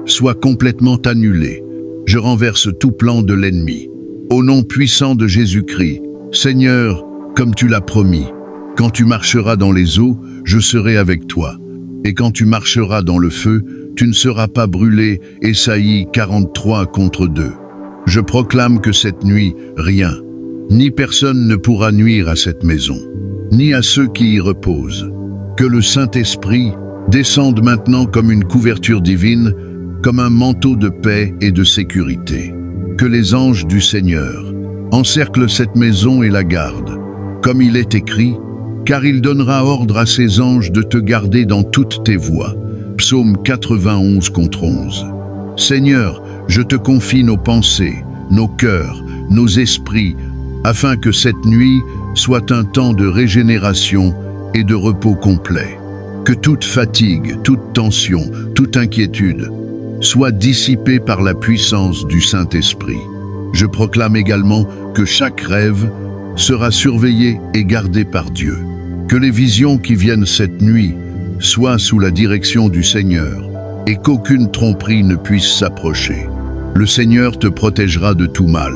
A: soit complètement annulée. Je renverse tout plan de l'ennemi. Au nom puissant de Jésus-Christ, Seigneur, comme tu l'as promis, quand tu marcheras dans les eaux, je serai avec toi. Et quand tu marcheras dans le feu, tu ne seras pas brûlé. Ésaïe 43 contre 2. Je proclame que cette nuit, rien, ni personne ne pourra nuire à cette maison, ni à ceux qui y reposent. Que le Saint-Esprit descende maintenant comme une couverture divine, comme un manteau de paix et de sécurité. Que les anges du Seigneur encerclent cette maison et la gardent. Comme il est écrit, car il donnera ordre à ses anges de te garder dans toutes tes voies. Psaume 91 contre 11. Seigneur, je te confie nos pensées, nos cœurs, nos esprits, afin que cette nuit soit un temps de régénération et de repos complet. Que toute fatigue, toute tension, toute inquiétude soit dissipée par la puissance du Saint-Esprit. Je proclame également que chaque rêve sera surveillé et gardé par Dieu. Que les visions qui viennent cette nuit soient sous la direction du Seigneur et qu'aucune tromperie ne puisse s'approcher. Le Seigneur te protégera de tout mal.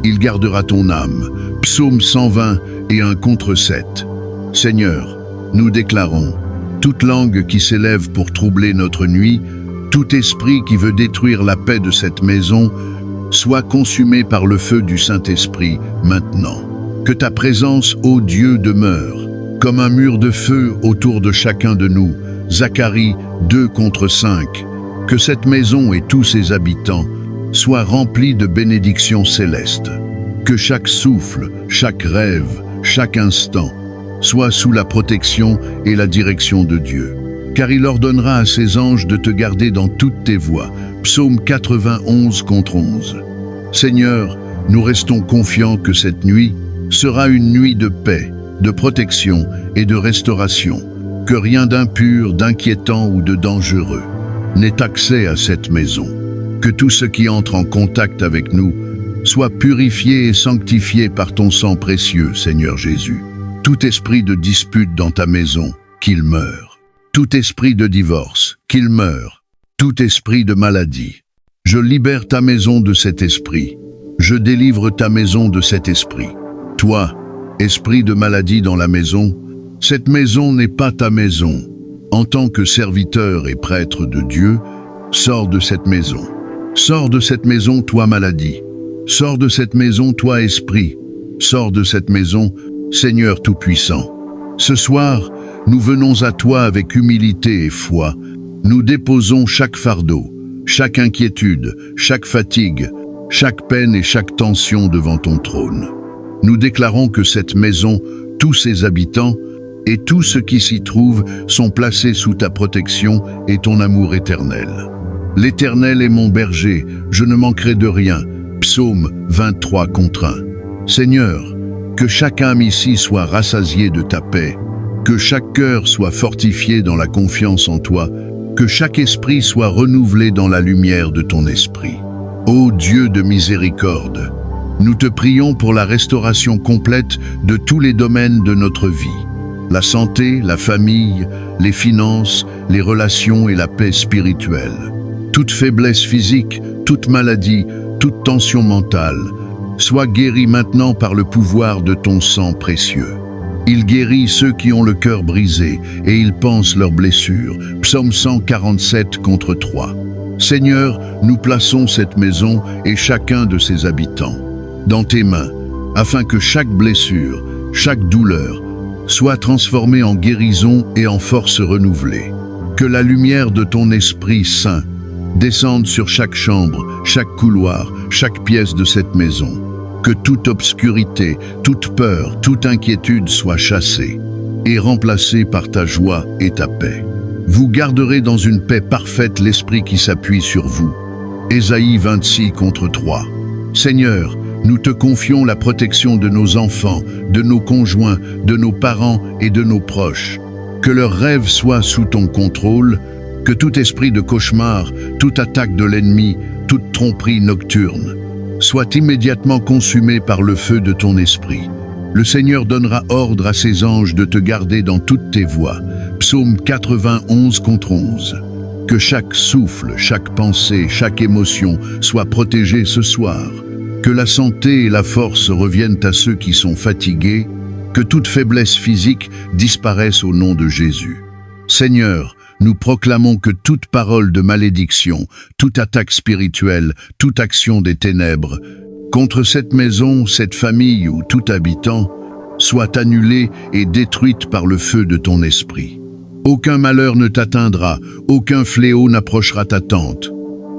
A: Il gardera ton âme. Psaume 120 et 1 contre 7. Seigneur, nous déclarons, toute langue qui s'élève pour troubler notre nuit, tout esprit qui veut détruire la paix de cette maison, soit consumé par le feu du Saint-Esprit maintenant. Que ta présence, ô Dieu, demeure, comme un mur de feu autour de chacun de nous. Zacharie 2 contre 5. Que cette maison et tous ses habitants soient remplis de bénédictions célestes. Que chaque souffle, chaque rêve, chaque instant soit sous la protection et la direction de Dieu. Car il ordonnera à ses anges de te garder dans toutes tes voies. Psaume 91 contre 11. Seigneur, nous restons confiants que cette nuit sera une nuit de paix, de protection et de restauration. Que rien d'impur, d'inquiétant ou de dangereux n'ait accès à cette maison. Que tout ce qui entre en contact avec nous soit purifié et sanctifié par ton sang précieux, Seigneur Jésus. Tout esprit de dispute dans ta maison, qu'il meure. Tout esprit de divorce, qu'il meure. Tout esprit de maladie. Je libère ta maison de cet esprit. Je délivre ta maison de cet esprit. Toi, esprit de maladie dans la maison, cette maison n'est pas ta maison. En tant que serviteur et prêtre de Dieu, sors de cette maison. Sors de cette maison, toi maladie. Sors de cette maison, toi esprit. Sors de cette maison, Seigneur Tout-Puissant. Ce soir, nous venons à toi avec humilité et foi. Nous déposons chaque fardeau, chaque inquiétude, chaque fatigue, chaque peine et chaque tension devant ton trône. Nous déclarons que cette maison, tous ses habitants et tout ce qui s'y trouve sont placés sous ta protection et ton amour éternel. L'Éternel est mon berger, je ne manquerai de rien. Psaume 23 contre 1. Seigneur, que chaque âme ici soit rassasiée de ta paix, que chaque cœur soit fortifié dans la confiance en toi, que chaque esprit soit renouvelé dans la lumière de ton esprit. Ô Dieu de miséricorde, nous te prions pour la restauration complète de tous les domaines de notre vie. La santé, la famille, les finances, les relations et la paix spirituelle. Toute faiblesse physique, toute maladie, toute tension mentale, sois guérie maintenant par le pouvoir de ton sang précieux. Il guérit ceux qui ont le cœur brisé et il panse leurs blessures. Psaume 147 contre 3. Seigneur, nous plaçons cette maison et chacun de ses habitants dans tes mains, afin que chaque blessure, chaque douleur, soit transformée en guérison et en force renouvelée. Que la lumière de ton Esprit Saint descende sur chaque chambre, chaque couloir, chaque pièce de cette maison. Que toute obscurité, toute peur, toute inquiétude soit chassée et remplacée par ta joie et ta paix. Vous garderez dans une paix parfaite l'esprit qui s'appuie sur vous. Ésaïe 26 contre 3. Seigneur, nous te confions la protection de nos enfants, de nos conjoints, de nos parents et de nos proches. Que leurs rêves soient sous ton contrôle, que tout esprit de cauchemar, toute attaque de l'ennemi, toute tromperie nocturne soit immédiatement consumé par le feu de ton esprit. Le Seigneur donnera ordre à ses anges de te garder dans toutes tes voies. Psaume 91 contre 11. Que chaque souffle, chaque pensée, chaque émotion soit protégée ce soir. Que la santé et la force reviennent à ceux qui sont fatigués. Que toute faiblesse physique disparaisse au nom de Jésus. Seigneur, nous proclamons que toute parole de malédiction, toute attaque spirituelle, toute action des ténèbres, contre cette maison, cette famille ou tout habitant, soit annulée et détruite par le feu de ton esprit. Aucun malheur ne t'atteindra, aucun fléau n'approchera ta tente.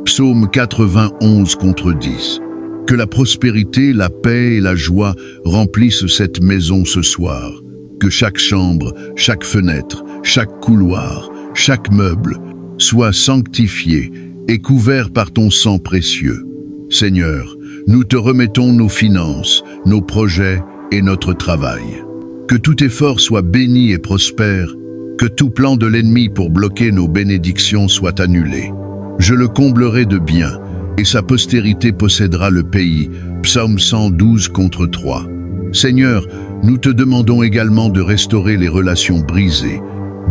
A: Psaume 91 contre 10. Que la prospérité, la paix et la joie remplissent cette maison ce soir. que chaque chambre, chaque fenêtre, chaque couloir, chaque meuble soit sanctifié et couvert par ton sang précieux. Seigneur, nous te remettons nos finances, nos projets et notre travail. Que tout effort soit béni et prospère, que tout plan de l'ennemi pour bloquer nos bénédictions soit annulé. Je le comblerai de biens, et sa postérité possédera le pays. Psaume 112 contre 3. Seigneur, nous te demandons également de restaurer les relations brisées,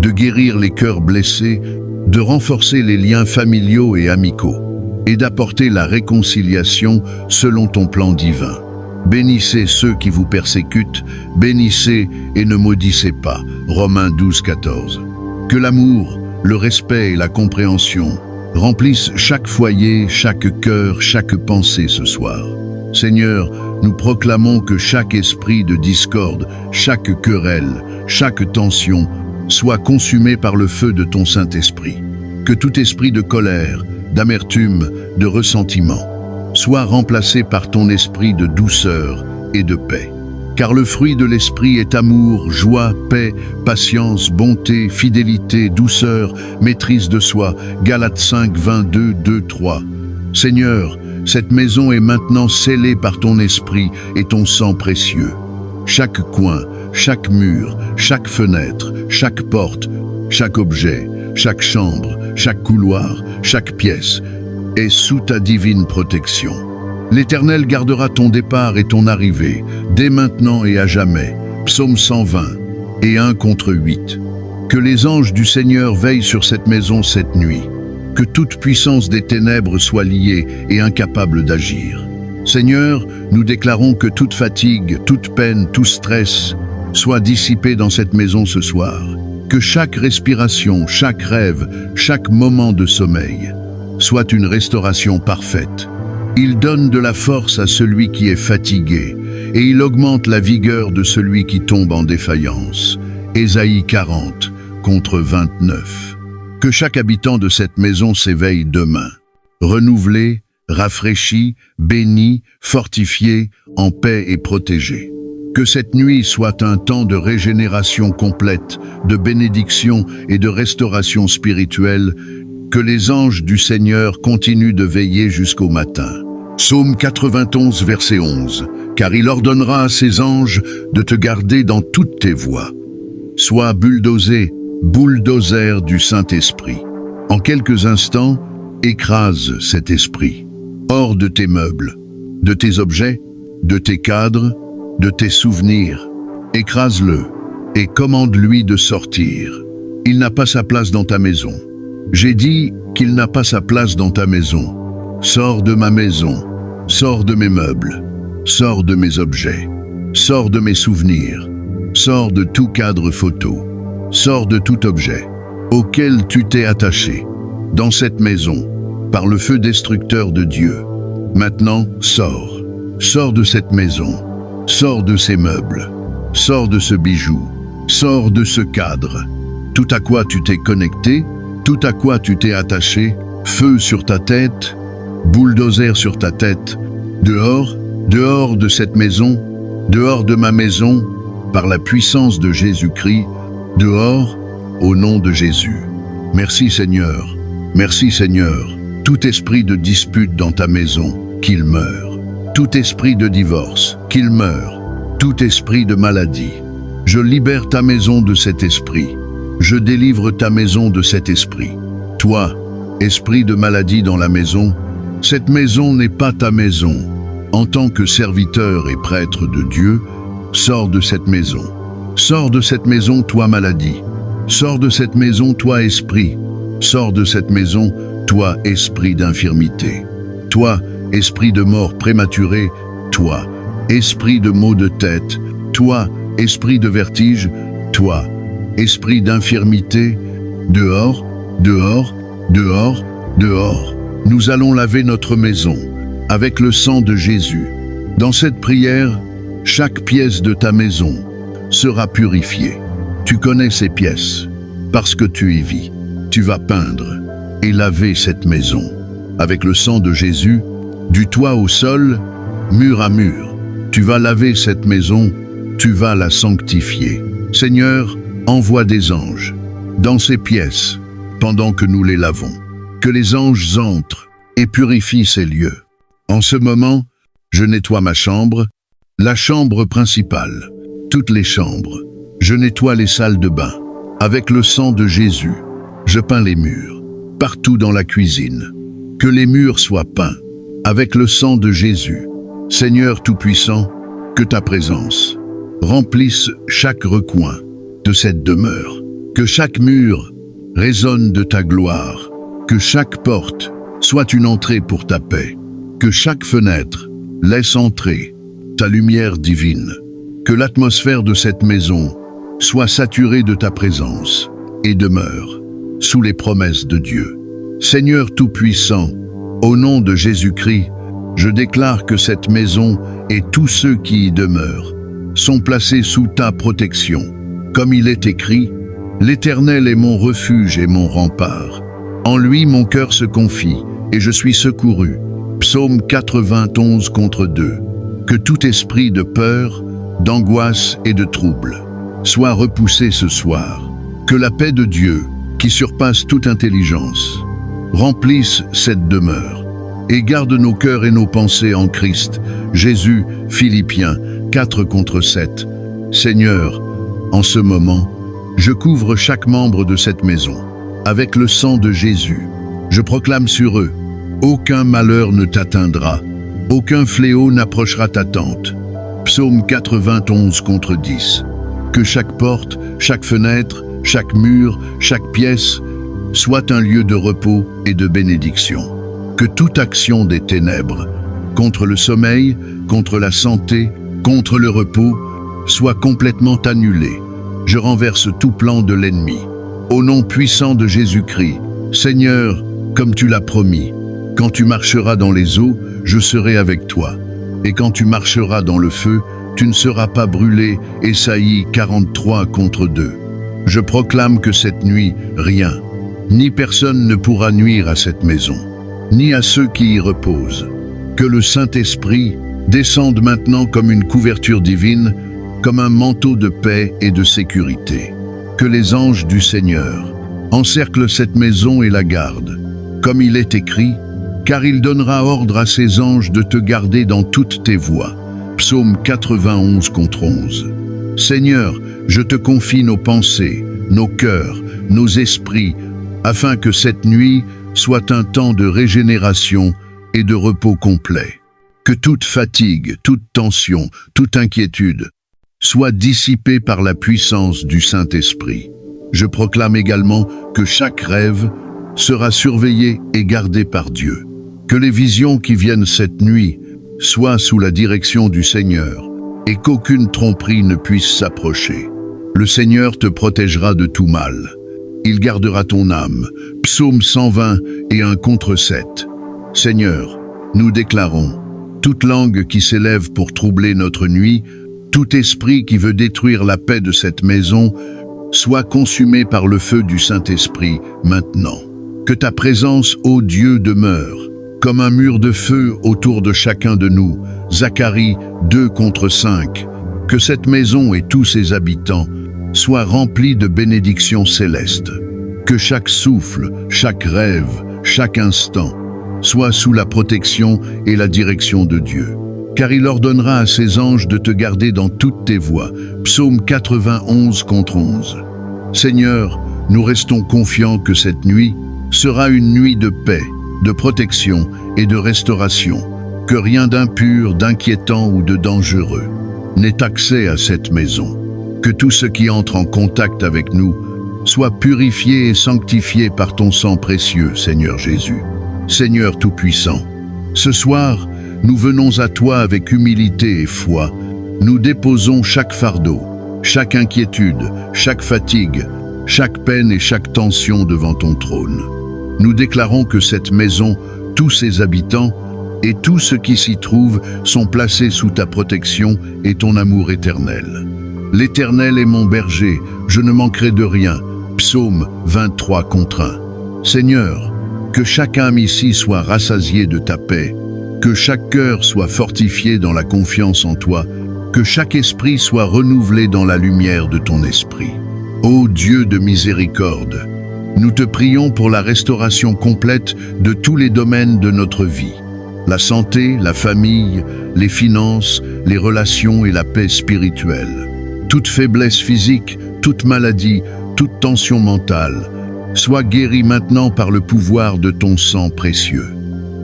A: de guérir les cœurs blessés, de renforcer les liens familiaux et amicaux, et d'apporter la réconciliation selon ton plan divin. Bénissez ceux qui vous persécutent, bénissez et ne maudissez pas. Romains 12, 14. Que l'amour, le respect et la compréhension remplissent chaque foyer, chaque cœur, chaque pensée ce soir. Seigneur, nous proclamons que chaque esprit de discorde, chaque querelle, chaque tension soit consumé par le feu de ton Saint-Esprit. Que tout esprit de colère, d'amertume, de ressentiment soit remplacé par ton esprit de douceur et de paix. Car le fruit de l'esprit est amour, joie, paix, patience, bonté, fidélité, douceur, maîtrise de soi. Galates 5, 22, 2, 3. Seigneur, cette maison est maintenant scellée par ton esprit et ton sang précieux. Chaque coin, chaque mur, chaque fenêtre, chaque porte, chaque objet, chaque chambre, chaque couloir, chaque pièce est sous ta divine protection. L'Éternel gardera ton départ et ton arrivée, dès maintenant et à jamais. Psaume 120 et 1 contre 8. Que les anges du Seigneur veillent sur cette maison cette nuit. Que toute puissance des ténèbres soit liée et incapable d'agir. Seigneur, nous déclarons que toute fatigue, toute peine, tout stress soit dissipé dans cette maison ce soir. Que chaque respiration, chaque rêve, chaque moment de sommeil soit une restauration parfaite. Il donne de la force à celui qui est fatigué, et il augmente la vigueur de celui qui tombe en défaillance. Ésaïe 40 contre 29. Que chaque habitant de cette maison s'éveille demain, renouvelé, rafraîchi, béni, fortifié, en paix et protégé. Que cette nuit soit un temps de régénération complète, de bénédiction et de restauration spirituelle. Que les anges du Seigneur continuent de veiller jusqu'au matin. Psaume 91, verset 11. Car il ordonnera à ses anges de te garder dans toutes tes voies. Sois bulldozer du Saint-Esprit. En quelques instants, écrase cet esprit. Hors de tes meubles, de tes objets, de tes cadres, de tes souvenirs. Écrase-le et commande-lui de sortir. Il n'a pas sa place dans ta maison. J'ai dit qu'il n'a pas sa place dans ta maison. Sors de ma maison, sors de mes meubles, sors de mes objets, sors de mes souvenirs, sors de tout cadre photo, sors de tout objet auquel tu t'es attaché dans cette maison par le feu destructeur de Dieu. Maintenant, sors. Sors de cette maison, sors de ces meubles, sors de ce bijou, sors de ce cadre. Tout à quoi tu t'es connecté, tout à quoi tu t'es attaché, feu sur ta tête, bulldozer sur ta tête, dehors, dehors de cette maison, dehors de ma maison, par la puissance de Jésus-Christ, dehors, au nom de Jésus. Merci Seigneur, merci Seigneur. Tout esprit de dispute dans ta maison, qu'il meure. Tout esprit de divorce, qu'il meure. Tout esprit de maladie. Je libère ta maison de cet esprit. Je délivre ta maison de cet esprit. Toi, esprit de maladie dans la maison, cette maison n'est pas ta maison. En tant que serviteur et prêtre de Dieu, sors de cette maison. Sors de cette maison, toi maladie. Sors de cette maison, toi esprit. Sors de cette maison, toi esprit d'infirmité. Toi, esprit de mort prématurée. Toi, esprit de maux de tête. Toi, esprit de vertige. Toi, esprit d'infirmité. Dehors, dehors, dehors, dehors. Nous allons laver notre maison avec le sang de Jésus. Dans cette prière, chaque pièce de ta maison sera purifiée. Tu connais ces pièces, parce que tu y vis. Tu vas peindre et laver cette maison avec le sang de Jésus, du toit au sol, mur à mur. Tu vas laver cette maison, tu vas la sanctifier. Seigneur, envoie des anges dans ces pièces pendant que nous les lavons. Que les anges entrent et purifient ces lieux. En ce moment, je nettoie ma chambre, la chambre principale, toutes les chambres. Je nettoie les salles de bain. Avec le sang de Jésus, je peins les murs, partout dans la cuisine. Que les murs soient peints avec le sang de Jésus. Seigneur Tout-Puissant, que ta présence remplisse chaque recoin de cette demeure. Que chaque mur résonne de ta gloire. Que chaque porte soit une entrée pour ta paix. Que chaque fenêtre laisse entrer ta lumière divine. Que l'atmosphère de cette maison soit saturée de ta présence et demeure sous les promesses de Dieu. Seigneur Tout-Puissant, au nom de Jésus-Christ, je déclare que cette maison et tous ceux qui y demeurent sont placés sous ta protection. Comme il est écrit, l'Éternel est mon refuge et mon rempart. En lui mon cœur se confie et je suis secouru. Psaume 91 contre 2. Que tout esprit de peur, d'angoisse et de trouble soit repoussé ce soir. Que la paix de Dieu, qui surpasse toute intelligence, remplisse cette demeure et garde nos cœurs et nos pensées en Christ. Jésus, Philippiens 4 contre 7. Seigneur, en ce moment, je couvre chaque membre de cette maison avec le sang de Jésus. Je proclame sur eux: aucun malheur ne t'atteindra, aucun fléau n'approchera ta tente. Psaume 91 contre 10. Que chaque porte, chaque fenêtre, chaque mur, chaque pièce soit un lieu de repos et de bénédiction. Que toute action des ténèbres, contre le sommeil, contre la santé, contre le repos, soit complètement annulée. Je renverse tout plan de l'ennemi. Au nom puissant de Jésus-Christ, Seigneur, comme tu l'as promis, quand tu marcheras dans les eaux, je serai avec toi. Et quand tu marcheras dans le feu, tu ne seras pas brûlé. Ésaïe 43 contre 2. Je proclame que cette nuit, rien, ni personne ne pourra nuire à cette maison, ni à ceux qui y reposent. Que le Saint-Esprit descende maintenant comme une couverture divine, comme un manteau de paix et de sécurité. Que les anges du Seigneur encerclent cette maison et la gardent. Comme il est écrit, car il donnera ordre à ses anges de te garder dans toutes tes voies. Psaume 91 contre 11. Seigneur, je te confie nos pensées, nos cœurs, nos esprits, afin que cette nuit soit un temps de régénération et de repos complet. Que toute fatigue, toute tension, toute inquiétude soit dissipée par la puissance du Saint-Esprit. Je proclame également que chaque rêve sera surveillé et gardé par Dieu. Que les visions qui viennent cette nuit soient sous la direction du Seigneur et qu'aucune tromperie ne puisse s'approcher. Le Seigneur te protégera de tout mal. Il gardera ton âme. Psaume 120 et 1 contre 7. Seigneur, nous déclarons, toute langue qui s'élève pour troubler notre nuit, tout esprit qui veut détruire la paix de cette maison, soit consumé par le feu du Saint-Esprit maintenant. Que ta présence, ô Dieu, demeure comme un mur de feu autour de chacun de nous. Zacharie 2 contre 5. Que cette maison et tous ses habitants soient remplis de bénédictions célestes. Que chaque souffle, chaque rêve, chaque instant soit sous la protection et la direction de Dieu. Car il ordonnera à ses anges de te garder dans toutes tes voies. Psaume 91 contre 11. Seigneur, nous restons confiants que cette nuit sera une nuit de paix, de protection et de restauration, que rien d'impur, d'inquiétant ou de dangereux n'ait accès à cette maison. Que tout ce qui entre en contact avec nous soit purifié et sanctifié par ton sang précieux, Seigneur Jésus. Seigneur Tout-Puissant, ce soir, nous venons à toi avec humilité et foi. Nous déposons chaque fardeau, chaque inquiétude, chaque fatigue, chaque peine et chaque tension devant ton trône. Nous déclarons que cette maison, tous ses habitants et tout ce qui s'y trouve sont placés sous ta protection et ton amour éternel. L'Éternel est mon berger, je ne manquerai de rien. Psaume 23 contre 1. Seigneur, que chaque âme ici soit rassasiée de ta paix, que chaque cœur soit fortifié dans la confiance en toi, Que chaque esprit soit renouvelé dans la lumière de ton esprit. Ô Dieu de miséricorde, nous te prions pour la restauration complète de tous les domaines de notre vie. La santé, la famille, les finances, les relations et la paix spirituelle. Toute faiblesse physique, toute maladie, toute tension mentale, sois guérie maintenant par le pouvoir de ton sang précieux.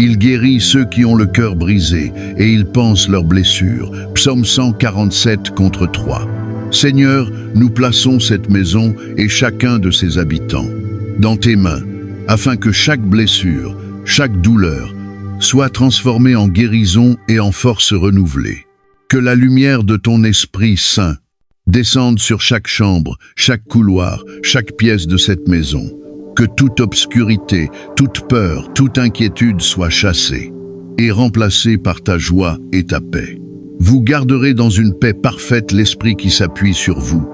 A: Il guérit ceux qui ont le cœur brisé et il panse leurs blessures. Psaume 147 contre 3. Seigneur, nous plaçons cette maison et chacun de ses habitants dans tes mains, afin que chaque blessure, chaque douleur, soit transformée en guérison et en force renouvelée. Que la lumière de ton Esprit Saint descende sur chaque chambre, chaque couloir, chaque pièce de cette maison. Que toute obscurité, toute peur, toute inquiétude soit chassée et remplacée par ta joie et ta paix. Vous garderez dans une paix parfaite l'esprit qui s'appuie sur vous.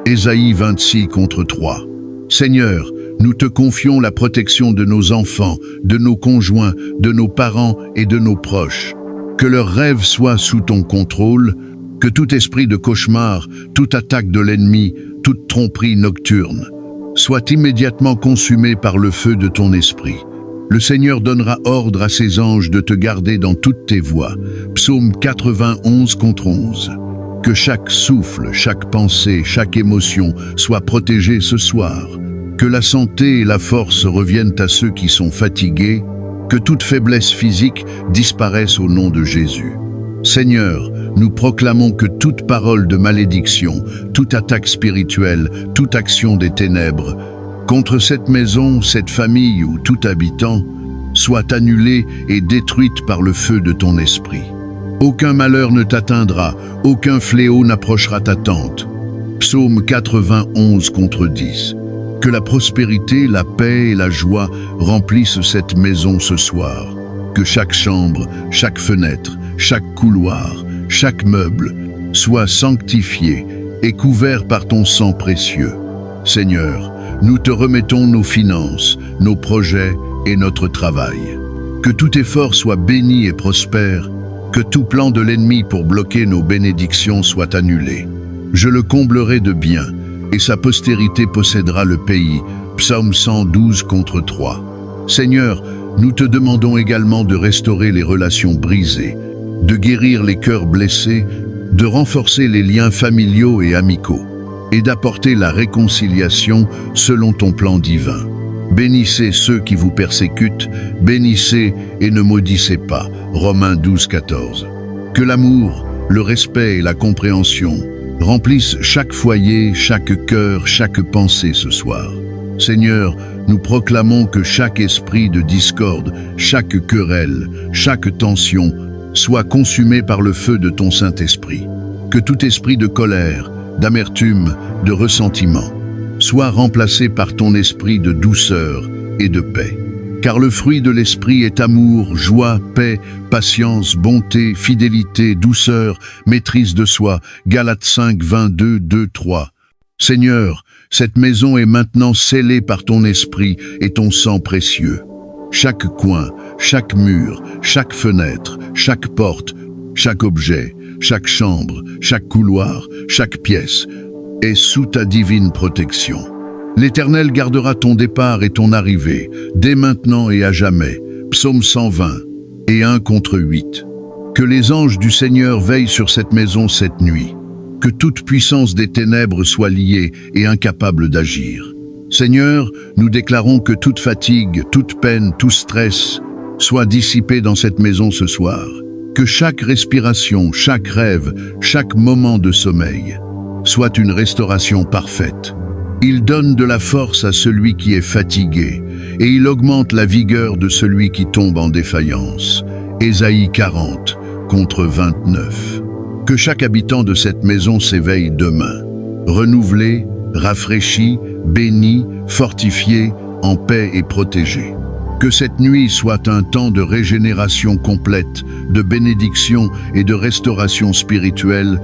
A: Ésaïe 26 contre 3. Seigneur, nous te confions la protection de nos enfants, de nos conjoints, de nos parents et de nos proches. Que leurs rêves soient sous ton contrôle, que tout esprit de cauchemar, toute attaque de l'ennemi, toute tromperie nocturne, soit immédiatement consumé par le feu de ton esprit. Le Seigneur donnera ordre à ses anges de te garder dans toutes tes voies. Psaume 91 contre 11. Que chaque souffle, chaque pensée, chaque émotion soit protégée ce soir. Que la santé et la force reviennent à ceux qui sont fatigués. Que toute faiblesse physique disparaisse au nom de Jésus. Seigneur, nous proclamons que toute parole de malédiction, toute attaque spirituelle, toute action des ténèbres, contre cette maison, cette famille ou tout habitant, soit annulée et détruite par le feu de ton esprit. Aucun malheur ne t'atteindra, aucun fléau n'approchera ta tente. Psaume 91 contre 10. Que la prospérité, la paix et la joie remplissent cette maison ce soir. Que chaque chambre, chaque fenêtre, chaque couloir, chaque meuble soit sanctifié et couvert par ton sang précieux. Seigneur, nous te remettons nos finances, nos projets et notre travail. Que tout effort soit béni et prospère, que tout plan de l'ennemi pour bloquer nos bénédictions soit annulé. Je le comblerai de biens, et sa postérité possédera le pays. Psaume 112 contre 3. Seigneur, nous te demandons également de restaurer les relations brisées, de guérir les cœurs blessés, de renforcer les liens familiaux et amicaux, et d'apporter la réconciliation selon ton plan divin. Bénissez ceux qui vous persécutent, bénissez et ne maudissez pas. Romains 12, 14. Que l'amour, le respect et la compréhension remplissent chaque foyer, chaque cœur, chaque pensée ce soir. Seigneur, nous proclamons que chaque esprit de discorde, chaque querelle, chaque tension soit consumé par le feu de ton Saint-Esprit. Que tout esprit de colère, d'amertume, de ressentiment soit remplacé par ton esprit de douceur et de paix. Car le fruit de l'esprit est amour, joie, paix, patience, bonté, fidélité, douceur, maîtrise de soi. Galates 5, 22, 2, 3. Seigneur, cette maison est maintenant scellée par ton esprit et ton sang précieux. Chaque coin, chaque mur, chaque fenêtre, chaque porte, chaque objet, chaque chambre, chaque couloir, chaque pièce est sous ta divine protection. L'Éternel gardera ton départ et ton arrivée, dès maintenant et à jamais. Psaume 120 et 1 contre 8. Que les anges du Seigneur veillent sur cette maison cette nuit. Que toute puissance des ténèbres soit liée et incapable d'agir. Seigneur, nous déclarons que toute fatigue, toute peine, tout stress soit dissipé dans cette maison ce soir. Que chaque respiration, chaque rêve, chaque moment de sommeil soit une restauration parfaite. Il donne de la force à celui qui est fatigué et il augmente la vigueur de celui qui tombe en défaillance. Ésaïe 40 contre 29. Que chaque habitant de cette maison s'éveille demain, renouvelé, rafraîchi, béni, fortifié, en paix et protégé. Que cette nuit soit un temps de régénération complète, de bénédiction et de restauration spirituelle.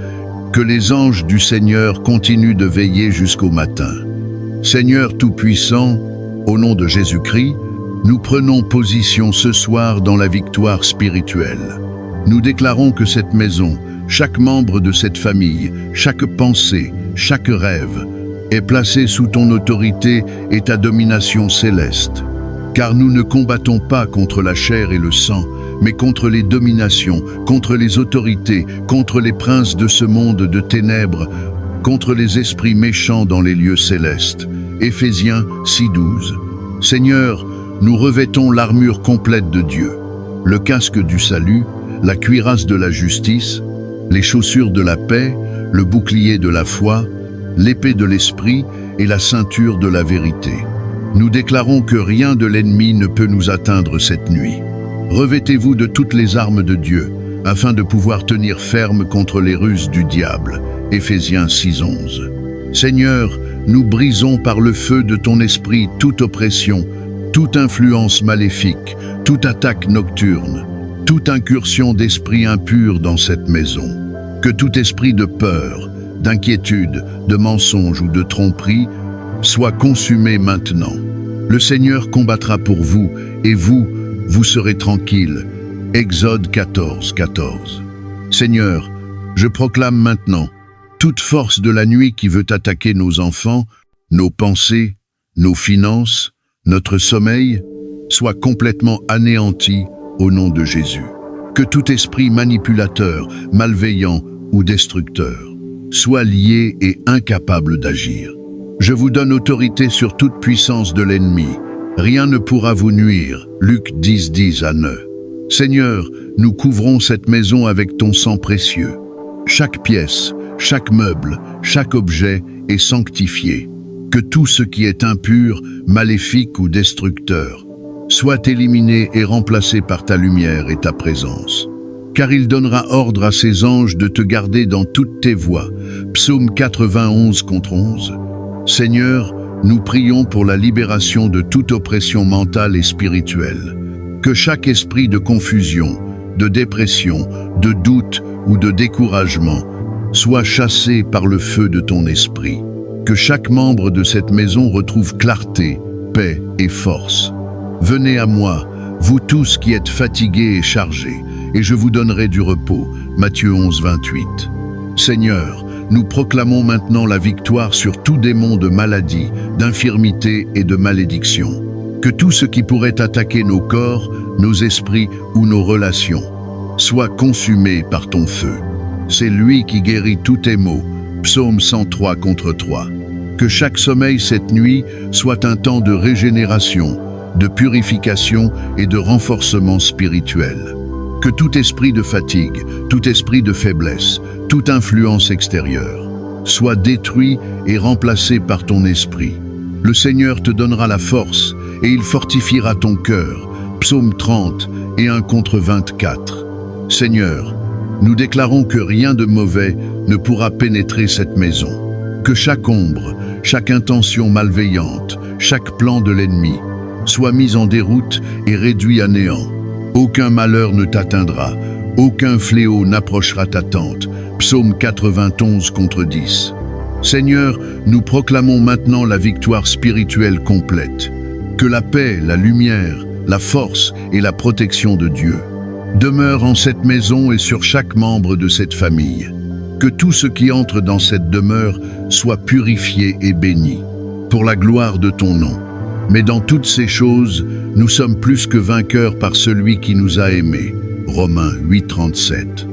A: Que les anges du Seigneur continuent de veiller jusqu'au matin. Seigneur Tout-Puissant, au nom de Jésus-Christ, nous prenons position ce soir dans la victoire spirituelle. Nous déclarons que cette maison, chaque membre de cette famille, chaque pensée, chaque rêve, est placé sous ton autorité et ta domination céleste. Car nous ne combattons pas contre la chair et le sang, mais contre les dominations, contre les autorités, contre les princes de ce monde de ténèbres, contre les esprits méchants dans les lieux célestes. Éphésiens 6:12. Seigneur, nous revêtons l'armure complète de Dieu, le casque du salut, la cuirasse de la justice, les chaussures de la paix, le bouclier de la foi, l'épée de l'esprit et la ceinture de la vérité. Nous déclarons que rien de l'ennemi ne peut nous atteindre cette nuit. Revêtez-vous de toutes les armes de Dieu, afin de pouvoir tenir ferme contre les ruses du diable. Éphésiens 6:11. Seigneur, nous brisons par le feu de ton esprit toute oppression, toute influence maléfique, toute attaque nocturne, toute incursion d'esprit impur dans cette maison. Que tout esprit de peur, d'inquiétude, de mensonge ou de tromperie soit consumé maintenant. Le Seigneur combattra pour vous, et vous serez tranquilles. Exode 14:14. Seigneur, je proclame maintenant toute force de la nuit qui veut attaquer nos enfants, nos pensées, nos finances, notre sommeil, soit complètement anéantie au nom de Jésus. Que tout esprit manipulateur, malveillant ou destructeur soit lié et incapable d'agir. Je vous donne autorité sur toute puissance de l'ennemi. Rien ne pourra vous nuire. Luc 10:10-9. Seigneur, nous couvrons cette maison avec ton sang précieux. Chaque pièce, chaque meuble, chaque objet est sanctifié. Que tout ce qui est impur, maléfique ou destructeur soit éliminé et remplacé par ta lumière et ta présence. Car il donnera ordre à ses anges de te garder dans toutes tes voies. Psaume 91:11. Seigneur, nous prions pour la libération de toute oppression mentale et spirituelle. Que chaque esprit de confusion, de dépression, de doute ou de découragement soit chassé par le feu de ton esprit. Que chaque membre de cette maison retrouve clarté, paix et force. Venez à moi, vous tous qui êtes fatigués et chargés, et je vous donnerai du repos. Matthieu 11:28. Seigneur, nous proclamons maintenant la victoire sur tout démon de maladie, d'infirmité et de malédiction. Que tout ce qui pourrait attaquer nos corps, nos esprits ou nos relations soit consumé par ton feu. C'est lui qui guérit tous tes maux. Psaume 103:3. Que chaque sommeil cette nuit soit un temps de régénération, de purification et de renforcement spirituel. Que tout esprit de fatigue, tout esprit de faiblesse, toute influence extérieure soit détruit et remplacé par ton esprit. Le Seigneur te donnera la force et il fortifiera ton cœur. Psaume 30 et 1:24. Seigneur, nous déclarons que rien de mauvais ne pourra pénétrer cette maison. Que chaque ombre, chaque intention malveillante, chaque plan de l'ennemi soit mis en déroute et réduit à néant. Aucun malheur ne t'atteindra, aucun fléau n'approchera ta tente. Psaume 91:10. Seigneur, nous proclamons maintenant la victoire spirituelle complète. Que la paix, la lumière, la force et la protection de Dieu demeurent en cette maison et sur chaque membre de cette famille. Que tout ce qui entre dans cette demeure soit purifié et béni, pour la gloire de ton nom. Mais dans toutes ces choses, nous sommes plus que vainqueurs par celui qui nous a aimés. Romains 8:37.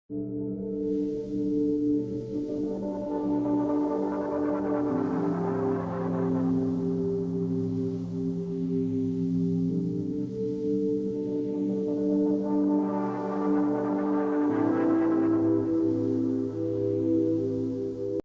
B: Thank